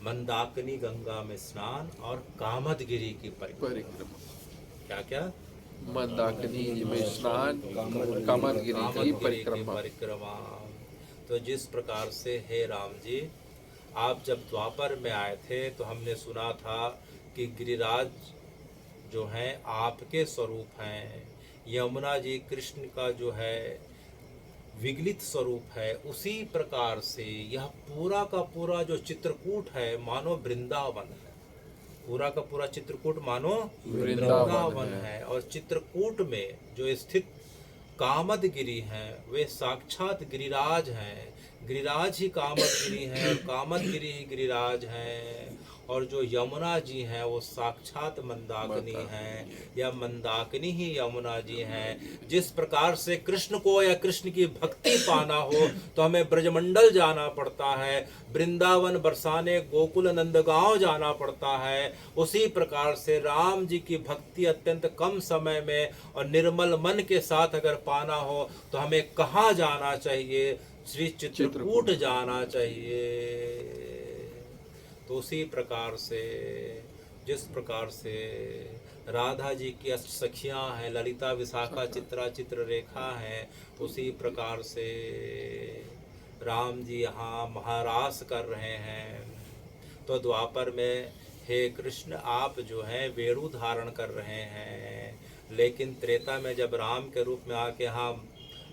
मंदाकिनी गंगा में स्नान और कामदगिरी की परिक्रमा। क्या क्या? मंदाकिनी में स्नान, कामदगिरी की परिक्रमा। तो जिस प्रकार से हे राम जी, आप जब द्वापर में आए थे तो हमने सुना था कि गिरिराज जो हैं आपके स्वरूप हैं, यमुना जी कृष्ण का जो है विगलित स्वरूप है। उसी प्रकार से यह पूरा का पूरा जो चित्रकूट है मानो वृंदावन है। पूरा का पूरा चित्रकूट मानो वृंदावन है। और चित्रकूट में जो स्थित कामदगिरी हैं वे साक्षात गिरिराज हैं। गिरिराज ही कामदगिरी हैं और कामदगिरी ही गिरिराज हैं। और जो यमुना जी हैं वो साक्षात मंदाकिनी हैं, या मंदाकिनी ही यमुना जी हैं। जिस प्रकार से कृष्ण को या कृष्ण की भक्ति पाना हो तो हमें ब्रजमंडल जाना पड़ता है, वृंदावन बरसाने गोकुल नंदगांव जाना पड़ता है, उसी प्रकार से राम जी की भक्ति अत्यंत कम समय में और निर्मल मन के साथ अगर पाना हो तो हमें कहाँ जाना चाहिए? श्री चित्रकूट जाना चाहिए। तो उसी प्रकार से जिस प्रकार से राधा जी की अष्ट सखियाँ हैं, ललिता, विशाखा, चित्रा, चित्ररेखा हैं, उसी प्रकार से राम जी यहाँ महारास कर रहे हैं। तो द्वापर में हे कृष्ण आप जो हैं वेणु धारण कर रहे हैं, लेकिन त्रेता में जब राम के रूप में आके यहाँ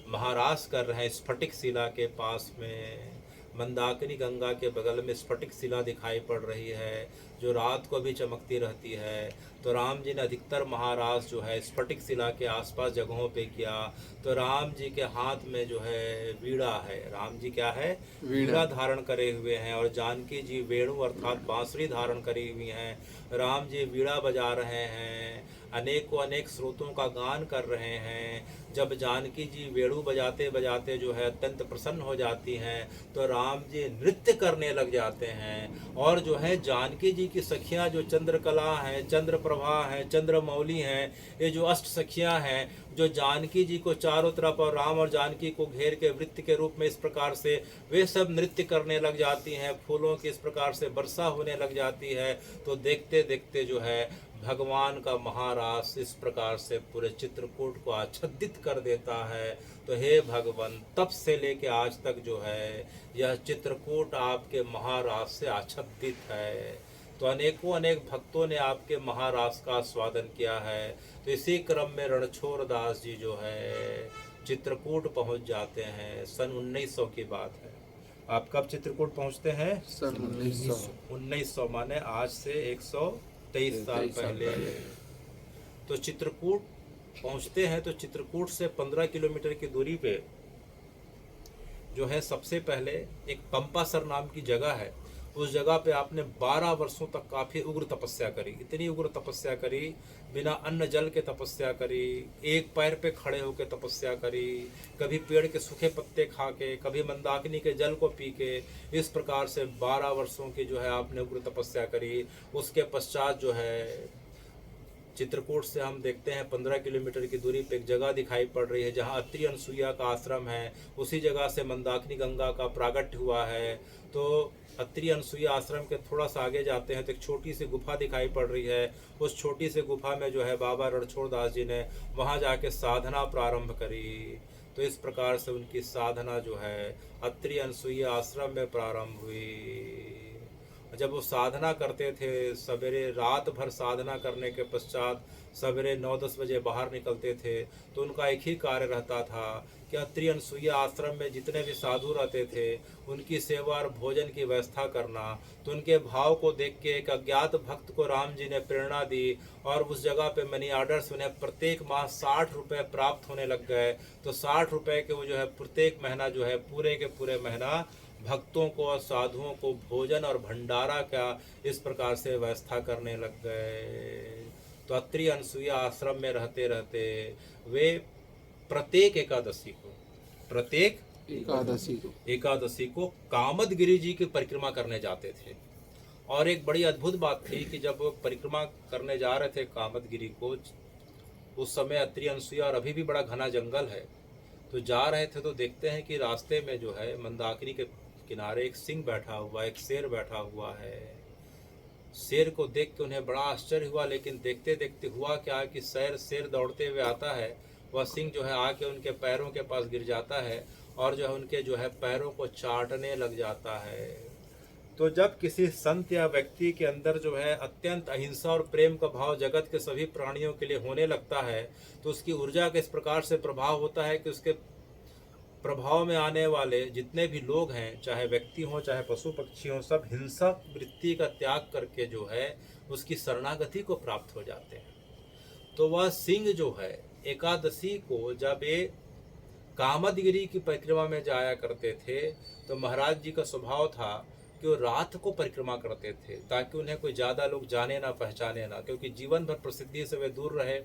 महारास कर रहे हैं स्फटिक शिला के पास में, मंदाकिनी गंगा के बगल में स्फटिक शिला दिखाई पड़ रही है जो रात को भी चमकती रहती है। तो राम जी ने अधिकतर महाराज जो है स्फटिक शिला के आसपास जगहों पे किया। तो राम जी के हाथ में जो है वीणा है। राम जी क्या है? वीणा धारण करे हुए हैं। और जानकी जी वेणु अर्थात बांसुरी धारण करी हुई हैं। राम जी वीणा बजा रहे हैं, अनेकों अनेक स्रोतों का गान कर रहे हैं। जब जानकी जी वेणु बजाते बजाते जो है अत्यंत प्रसन्न हो जाती हैं तो राम जी नृत्य करने लग जाते हैं। और जो है जानकी जी की सखियां जो चंद्रकला हैं, चंद्रप्रभा हैं, चंद्रमौली हैं, ये जो अष्ट सखियां हैं जो जानकी जी को चारों तरफ और राम और जानकी को घेर के वृत्त के रूप में इस प्रकार से वे सब नृत्य करने लग जाती हैं। फूलों की इस प्रकार से वर्षा होने लग जाती है। तो देखते देखते जो है भगवान का महारास इस प्रकार से पूरे चित्रकूट को आच्छादित कर देता है। तो हे भगवान, तब से लेके आज तक जो है यह चित्रकूट आपके महारास से आच्छादित है। तो अनेकों अनेक भक्तों ने आपके महारास का स्वादन किया है। तो इसी क्रम में रणछोड़ दास जी जो है चित्रकूट पहुंच जाते हैं। सन 1900 की बात है। आप कब चित्रकूट पहुंचते हैं? सन 1900। 1900 माने आज से 123 साल पहले। तो चित्रकूट पहुंचते हैं। तो चित्रकूट से 15 किलोमीटर की दूरी पे जो है सबसे पहले एक पंपासर नाम की जगह है। उस जगह पे आपने 12 वर्षों तक काफ़ी उग्र तपस्या करी। इतनी उग्र तपस्या करी, बिना अन्न जल के तपस्या करी, एक पैर पे खड़े होकर तपस्या करी, कभी पेड़ के सूखे पत्ते खा के, कभी मंदाकिनी के जल को पी के, इस प्रकार से 12 वर्षों की जो है आपने उग्र तपस्या करी। उसके पश्चात जो है चित्रकूट से हम देखते हैं 15 किलोमीटर की दूरी पे एक जगह दिखाई पड़ रही है जहाँ अत्रि अनसुईया का आश्रम है। उसी जगह से मंदाकिनी गंगा का प्रागट्य हुआ है। तो अत्रि अनसुईया आश्रम के थोड़ा सा आगे जाते हैं तो एक छोटी सी गुफा दिखाई पड़ रही है। उस छोटी सी गुफा में जो है बाबा रणछोड़ दास जी ने वहाँ जाके साधना प्रारंभ करी। तो इस प्रकार से उनकी साधना जो है अत्रि अनसुईया आश्रम में प्रारंभ हुई। जब वो साधना करते थे, सवेरे रात भर साधना करने के पश्चात सवेरे 9-10 बजे बाहर निकलते थे, तो उनका एक ही कार्य रहता था कि अत्रि अनसुईया आश्रम में जितने भी साधु रहते थे उनकी सेवा और भोजन की व्यवस्था करना। तो उनके भाव को देख के एक अज्ञात भक्त को राम जी ने प्रेरणा दी और उस जगह पे मनी ऑर्डर्स उन्हें प्रत्येक माह 60 रुपये प्राप्त होने लग गए। तो 60 रुपये के वो जो है प्रत्येक महीना जो है पूरे के पूरे महीना भक्तों को और साधुओं को भोजन और भंडारा का इस प्रकार से व्यवस्था करने लग गए। तो अत्रि अनसुईया आश्रम में रहते रहते वे प्रत्येक एकादशी को कामदगिरी जी की परिक्रमा करने जाते थे। और एक बड़ी अद्भुत बात थी कि जब परिक्रमा करने जा रहे थे कामदगिरी को, उस समय अत्रि अनसुईया और अभी भी बड़ा घना जंगल है, तो जा रहे थे तो देखते हैं कि रास्ते में जो है मंदाकिनी के किनारे एक सिंह बैठा हुआ, एक शेर बैठा हुआ है। शेर को देख के उन्हें बड़ा आश्चर्य हुआ, लेकिन देखते देखते हुआ क्या कि शेर दौड़ते हुए आता है। वह सिंह जो है आके उनके पैरों के पास गिर जाता है और जो है उनके जो है पैरों को चाटने लग जाता है। तो जब किसी संत या व्यक्ति के अंदर जो है अत्यंत अहिंसा और प्रेम का भाव जगत के सभी प्राणियों के लिए होने लगता है, तो उसकी ऊर्जा का इस प्रकार से प्रभाव होता है कि उसके प्रभाव में आने वाले जितने भी लोग हैं, चाहे व्यक्ति हों चाहे पशु पक्षी हों, सब हिंसा वृत्ति का त्याग करके जो है उसकी शरणागति को प्राप्त हो जाते हैं। तो वह सिंह जो है एकादशी को जब ये कामदगिरी की परिक्रमा में जाया करते थे, तो महाराज जी का स्वभाव था कि वो रात को परिक्रमा करते थे ताकि उन्हें कोई ज़्यादा लोग जाने ना पहचाने ना, क्योंकि जीवन भर प्रसिद्धि से वे दूर रहे।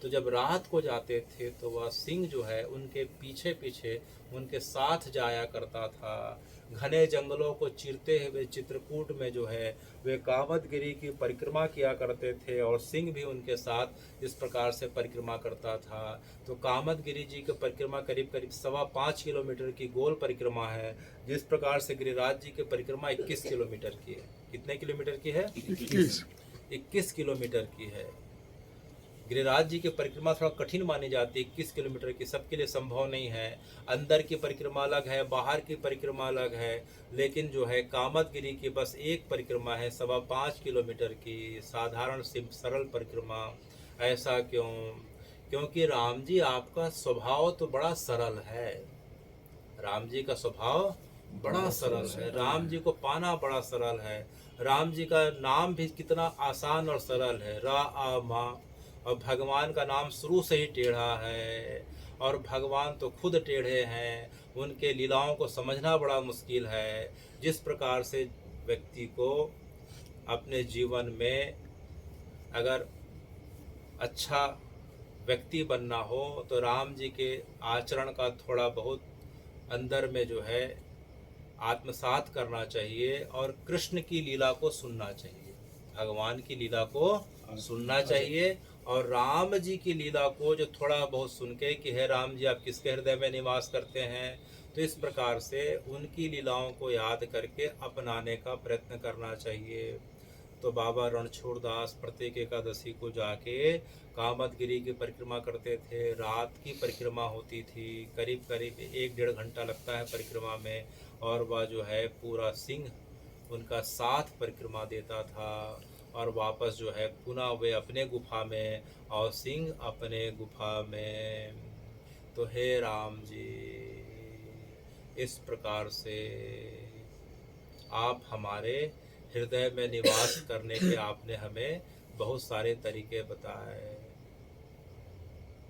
तो जब रात को जाते थे तो वह सिंह जो है उनके पीछे पीछे उनके साथ जाया करता था। घने जंगलों को चीरते हुए चित्रकूट में जो है वे कामदगिरी की परिक्रमा किया करते थे और सिंह भी उनके साथ इस प्रकार से परिक्रमा करता था। तो कामदगिरी जी की परिक्रमा करीब करीब 5.25 किलोमीटर की गोल परिक्रमा है, जिस प्रकार से गिरिराज जी की परिक्रमा 21 किलोमीटर की है। कितने किलोमीटर की है? 21 किलोमीटर की है। गिरिराज जी की परिक्रमा थोड़ा कठिन मानी जाती है, 21 किलोमीटर की सबके लिए संभव नहीं है। अंदर की परिक्रमा अलग है, बाहर की परिक्रमा अलग है, लेकिन जो है कामदगिरी की बस एक परिक्रमा है 5.25 किलोमीटर की, साधारण सरल परिक्रमा। ऐसा क्यों? क्योंकि राम जी आपका स्वभाव तो बड़ा सरल है। राम जी का स्वभाव बड़ा सरल है, राम जी को पाना बड़ा सरल है। राम जी का नाम भी कितना आसान और सरल है, रा आ मा। और भगवान का नाम शुरू से ही टेढ़ा है और भगवान तो खुद टेढ़े हैं। उनके लीलाओं को समझना बड़ा मुश्किल है। जिस प्रकार से व्यक्ति को अपने जीवन में अगर अच्छा व्यक्ति बनना हो तो राम जी के आचरण का थोड़ा बहुत अंदर में जो है आत्मसात करना चाहिए और कृष्ण की लीला को सुनना चाहिए, भगवान की लीला को सुनना चाहिए। और राम जी की लीला को जो थोड़ा बहुत सुन के कि है राम जी आप किसके हृदय में निवास करते हैं, तो इस प्रकार से उनकी लीलाओं को याद करके अपनाने का प्रयत्न करना चाहिए। तो बाबा रणछोड़ दास प्रत्येक एकादशी को जाके कामदगिरी की परिक्रमा करते थे। रात की परिक्रमा होती थी, करीब करीब 1-1.5 घंटा लगता है परिक्रमा में। और वह जो है पूरा सिंह उनका साथ परिक्रमा देता था और वापस जो है पुनः वे अपने गुफा में और सिंह अपने गुफा में। तो हे राम जी, इस प्रकार से आप हमारे हृदय में निवास करने के आपने हमें बहुत सारे तरीके बताए।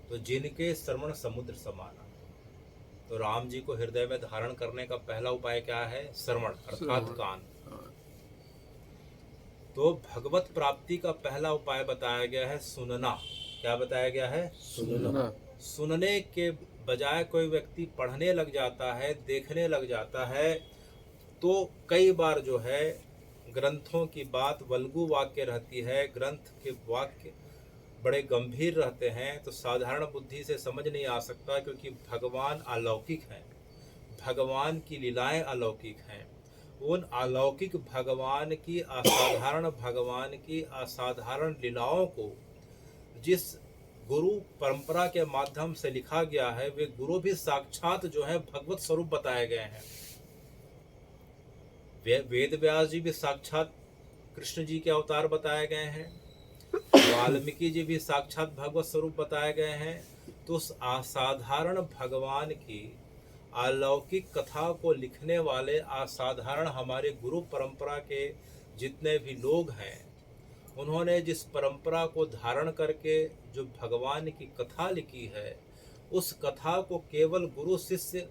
तो जिनके श्रवण समुद्र समाना, तो राम जी को हृदय में धारण करने का पहला उपाय क्या है? श्रवण अर्थात कान। तो भगवत प्राप्ति का पहला उपाय बताया गया है सुनना। क्या बताया गया है? सुनना। सुनने के बजाय कोई व्यक्ति पढ़ने लग जाता है, देखने लग जाता है, तो कई बार जो है ग्रंथों की बात वल्गु वाक्य रहती है, ग्रंथ के वाक्य बड़े गंभीर रहते हैं, तो साधारण बुद्धि से समझ नहीं आ सकता, क्योंकि भगवान अलौकिक हैं, भगवान की लीलाएं अलौकिक हैं। उन अलौकिक भगवान की असाधारण लीलाओं को जिस गुरु परंपरा के माध्यम से लिखा गया है, वे गुरु भी साक्षात जो है भगवत स्वरूप बताए गए हैं। वेद व्यास जी भी साक्षात कृष्ण जी के अवतार बताए गए हैं, वाल्मीकि जी भी साक्षात भगवत स्वरूप बताए गए हैं। तो उस असाधारण भगवान की अलौकिक कथा को लिखने वाले असाधारण हमारे गुरु परंपरा के जितने भी लोग हैं, उन्होंने जिस परंपरा को धारण करके जो भगवान की कथा लिखी है, उस कथा को केवल गुरु शिष्य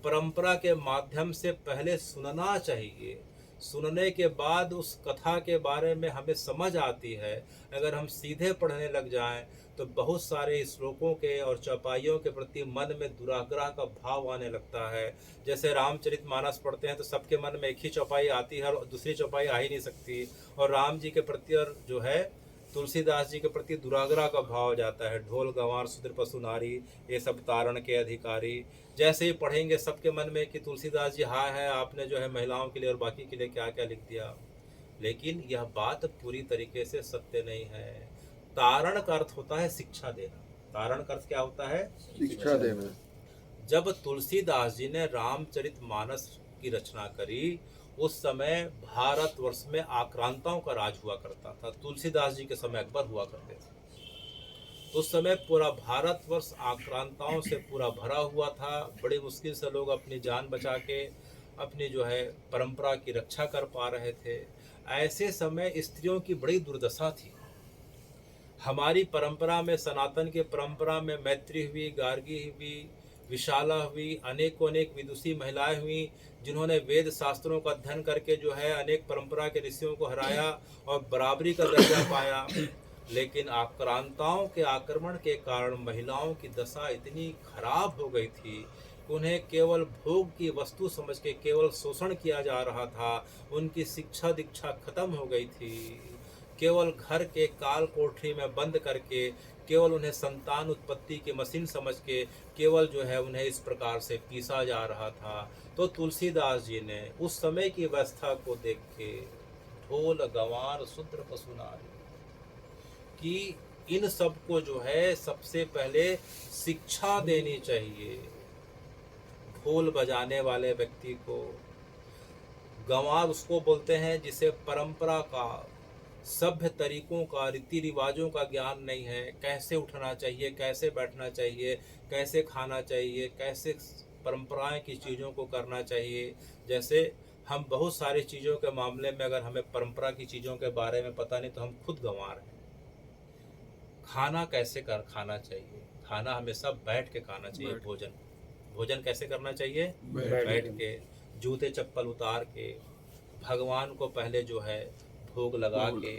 परंपरा के माध्यम से पहले सुनना चाहिए। सुनने के बाद उस कथा के बारे में हमें समझ आती है। अगर हम सीधे पढ़ने लग जाएं तो बहुत सारे श्लोकों के और चौपाइयों के प्रति मन में दुराग्रह का भाव आने लगता है। जैसे रामचरितमानस पढ़ते हैं तो सबके मन में एक ही चौपाई आती है और दूसरी चौपाई आ ही नहीं सकती, और राम जी के प्रति और जो है तुलसीदास जी के प्रति दुराग्रह का भाव हो जाता है। ढोल गंवार शूद्र पशु नारी, ये सब तारण के अधिकारी। जैसे ही पढ़ेंगे सबके मन में कि तुलसीदास जी हाँ है, आपने जो है महिलाओं के लिए और बाकी के लिए क्या क्या लिख दिया। लेकिन यह बात पूरी तरीके से सत्य नहीं है। तारण का अर्थ होता है शिक्षा देना। तारण का अर्थ क्या होता है? शिक्षा देना। जब तुलसीदास जी ने रामचरितमानस की रचना करी, उस समय भारतवर्ष में आक्रांताओं का राज हुआ करता था। तुलसीदास जी के समय अकबर हुआ करते थे। उस समय पूरा भारतवर्ष आक्रांताओं से पूरा भरा हुआ था। बड़ी मुश्किल से लोग अपनी जान बचा के अपनी जो है परंपरा की रक्षा कर पा रहे थे। ऐसे समय स्त्रियों की बड़ी दुर्दशा थी। हमारी परंपरा में, सनातन के परंपरा में मैत्री हुई, गार्गी हुई, विशाला हुई, अनेकों अनेक विदुषी महिलाएं हुई, जिन्होंने वेद शास्त्रों का अध्ययन करके जो है अनेक परंपरा के ऋषियों को हराया और बराबरी का दर्जा पाया। लेकिन आक्रांताओं के आक्रमण के कारण महिलाओं की दशा इतनी खराब हो गई थी, उन्हें केवल भोग की वस्तु समझ के केवल शोषण किया जा रहा था। उनकी शिक्षा दीक्षा खत्म हो गई थी। केवल घर के काल कोठरी में बंद करके, केवल उन्हें संतान उत्पत्ति की मशीन समझ के केवल जो है उन्हें इस प्रकार से पीसा जा रहा था। तो तुलसीदास जी ने उस समय की व्यवस्था को देख के ढोल गंवार शूद्र पशु नारी कि इन सब को जो है सबसे पहले शिक्षा देनी चाहिए। ढोल बजाने वाले व्यक्ति को गंवार उसको बोलते हैं जिसे परंपरा का, सभ्य तरीकों का, रीति रिवाजों का ज्ञान नहीं है। कैसे उठना चाहिए, कैसे बैठना चाहिए, कैसे खाना चाहिए, कैसे परंपराएं की चीज़ों को करना चाहिए। जैसे हम बहुत सारी चीज़ों के मामले में अगर हमें परंपरा की चीज़ों के बारे में पता नहीं तो हम खुद गंवार हैं। खाना कैसे खाना चाहिए, खाना हमेशा बैठ के खाना चाहिए। भोजन कैसे करना चाहिए? बैठ के, जूते चप्पल उतार के, भगवान को पहले जो है भोग लगा के,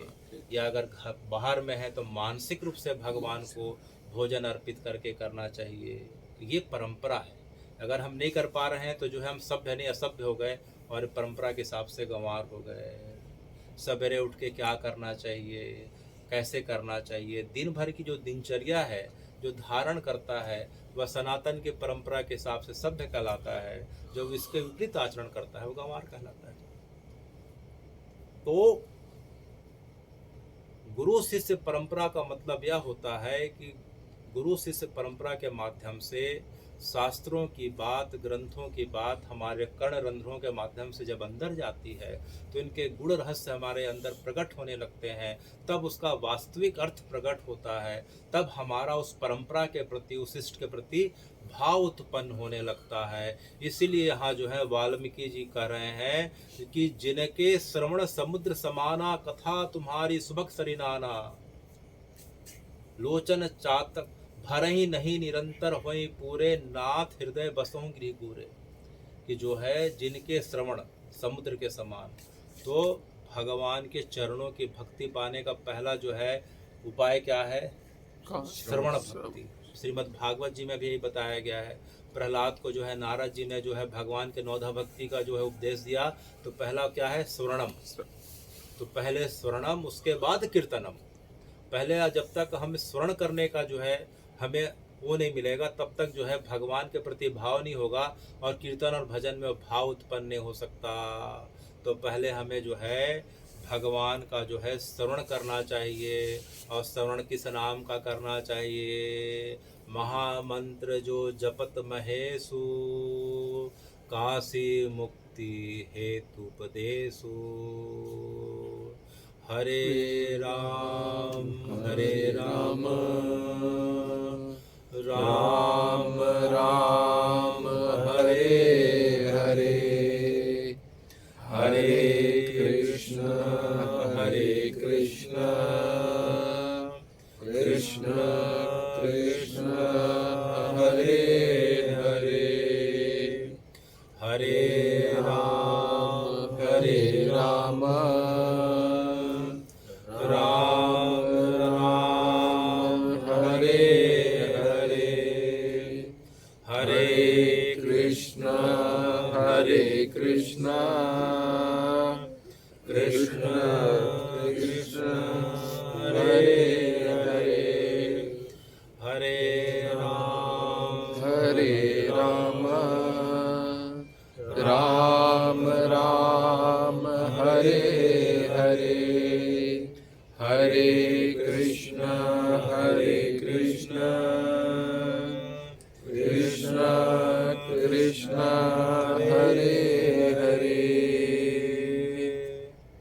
या अगर घर बाहर में है तो मानसिक रूप से भगवान को भोजन अर्पित करके करना चाहिए। ये परंपरा है। अगर हम नहीं कर पा रहे हैं तो जो है हम सभ्य नहीं असभ्य हो गए और परंपरा के हिसाब से गंवार हो गए। सवेरे उठ के क्या करना चाहिए, कैसे करना चाहिए, दिन भर की जो दिनचर्या है जो धारण करता है वह सनातन की परंपरा के हिसाब से सभ्य कहलाता है। जो इसके विपरीत आचरण करता है वो गंवार कहलाता है। तो गुरु शिष्य परंपरा का मतलब यह होता है कि गुरु शिष्य परंपरा के माध्यम से शास्त्रों की बात, ग्रंथों की बात हमारे कर्ण रंध्रों के माध्यम से जब अंदर जाती है तो इनके गुण रहस्य हमारे अंदर प्रकट होने लगते हैं। तब उसका वास्तविक अर्थ प्रकट होता है। तब हमारा उस परंपरा के प्रति, उस इष्ट के प्रति भाव उत्पन्न होने लगता है। इसीलिए यहाँ जो है वाल्मीकि जी कह रहे हैं कि जिनके श्रवण समुद्र समाना, कथा तुम्हारी सुबह सरिनाना, लोचन चातक भरहि नहीं निरंतर होई पूरे, नाथ हृदय बसों गृह पूरे। कि जो है जिनके श्रवण समुद्र के समान, तो भगवान के चरणों की भक्ति पाने का पहला जो है उपाय क्या है? श्रवण भक्ति। श्रीमद् भागवत जी में भी यही बताया गया है। प्रहलाद को जो है नारद जी ने जो है भगवान के नौधा भक्ति का जो है उपदेश दिया, तो पहला क्या है? स्वर्णम। तो पहले स्वर्णम, उसके बाद कीर्तनम। पहले जब तक हम स्मरण करने का जो है हमें वो नहीं मिलेगा, तब तक जो है भगवान के प्रति भाव नहीं होगा और कीर्तन और भजन में भाव उत्पन्न नहीं हो सकता। तो पहले हमें जो है भगवान का जो है श्रवण करना चाहिए। और श्रवण किस नाम का करना चाहिए? महामंत्र जो जपत महेशु, काशी मुक्ति हेतु उपदेशु। हरे राम राम राम हरे हरे, हरे कृष्ण कृष्ण कृष्ण हरे हरे, हरे राम कृष्ण कृष्ण कृष्ण हरे हरे, हरे राम राम राम हरे हरे, हरे कृष्ण कृष्ण कृष्ण हरे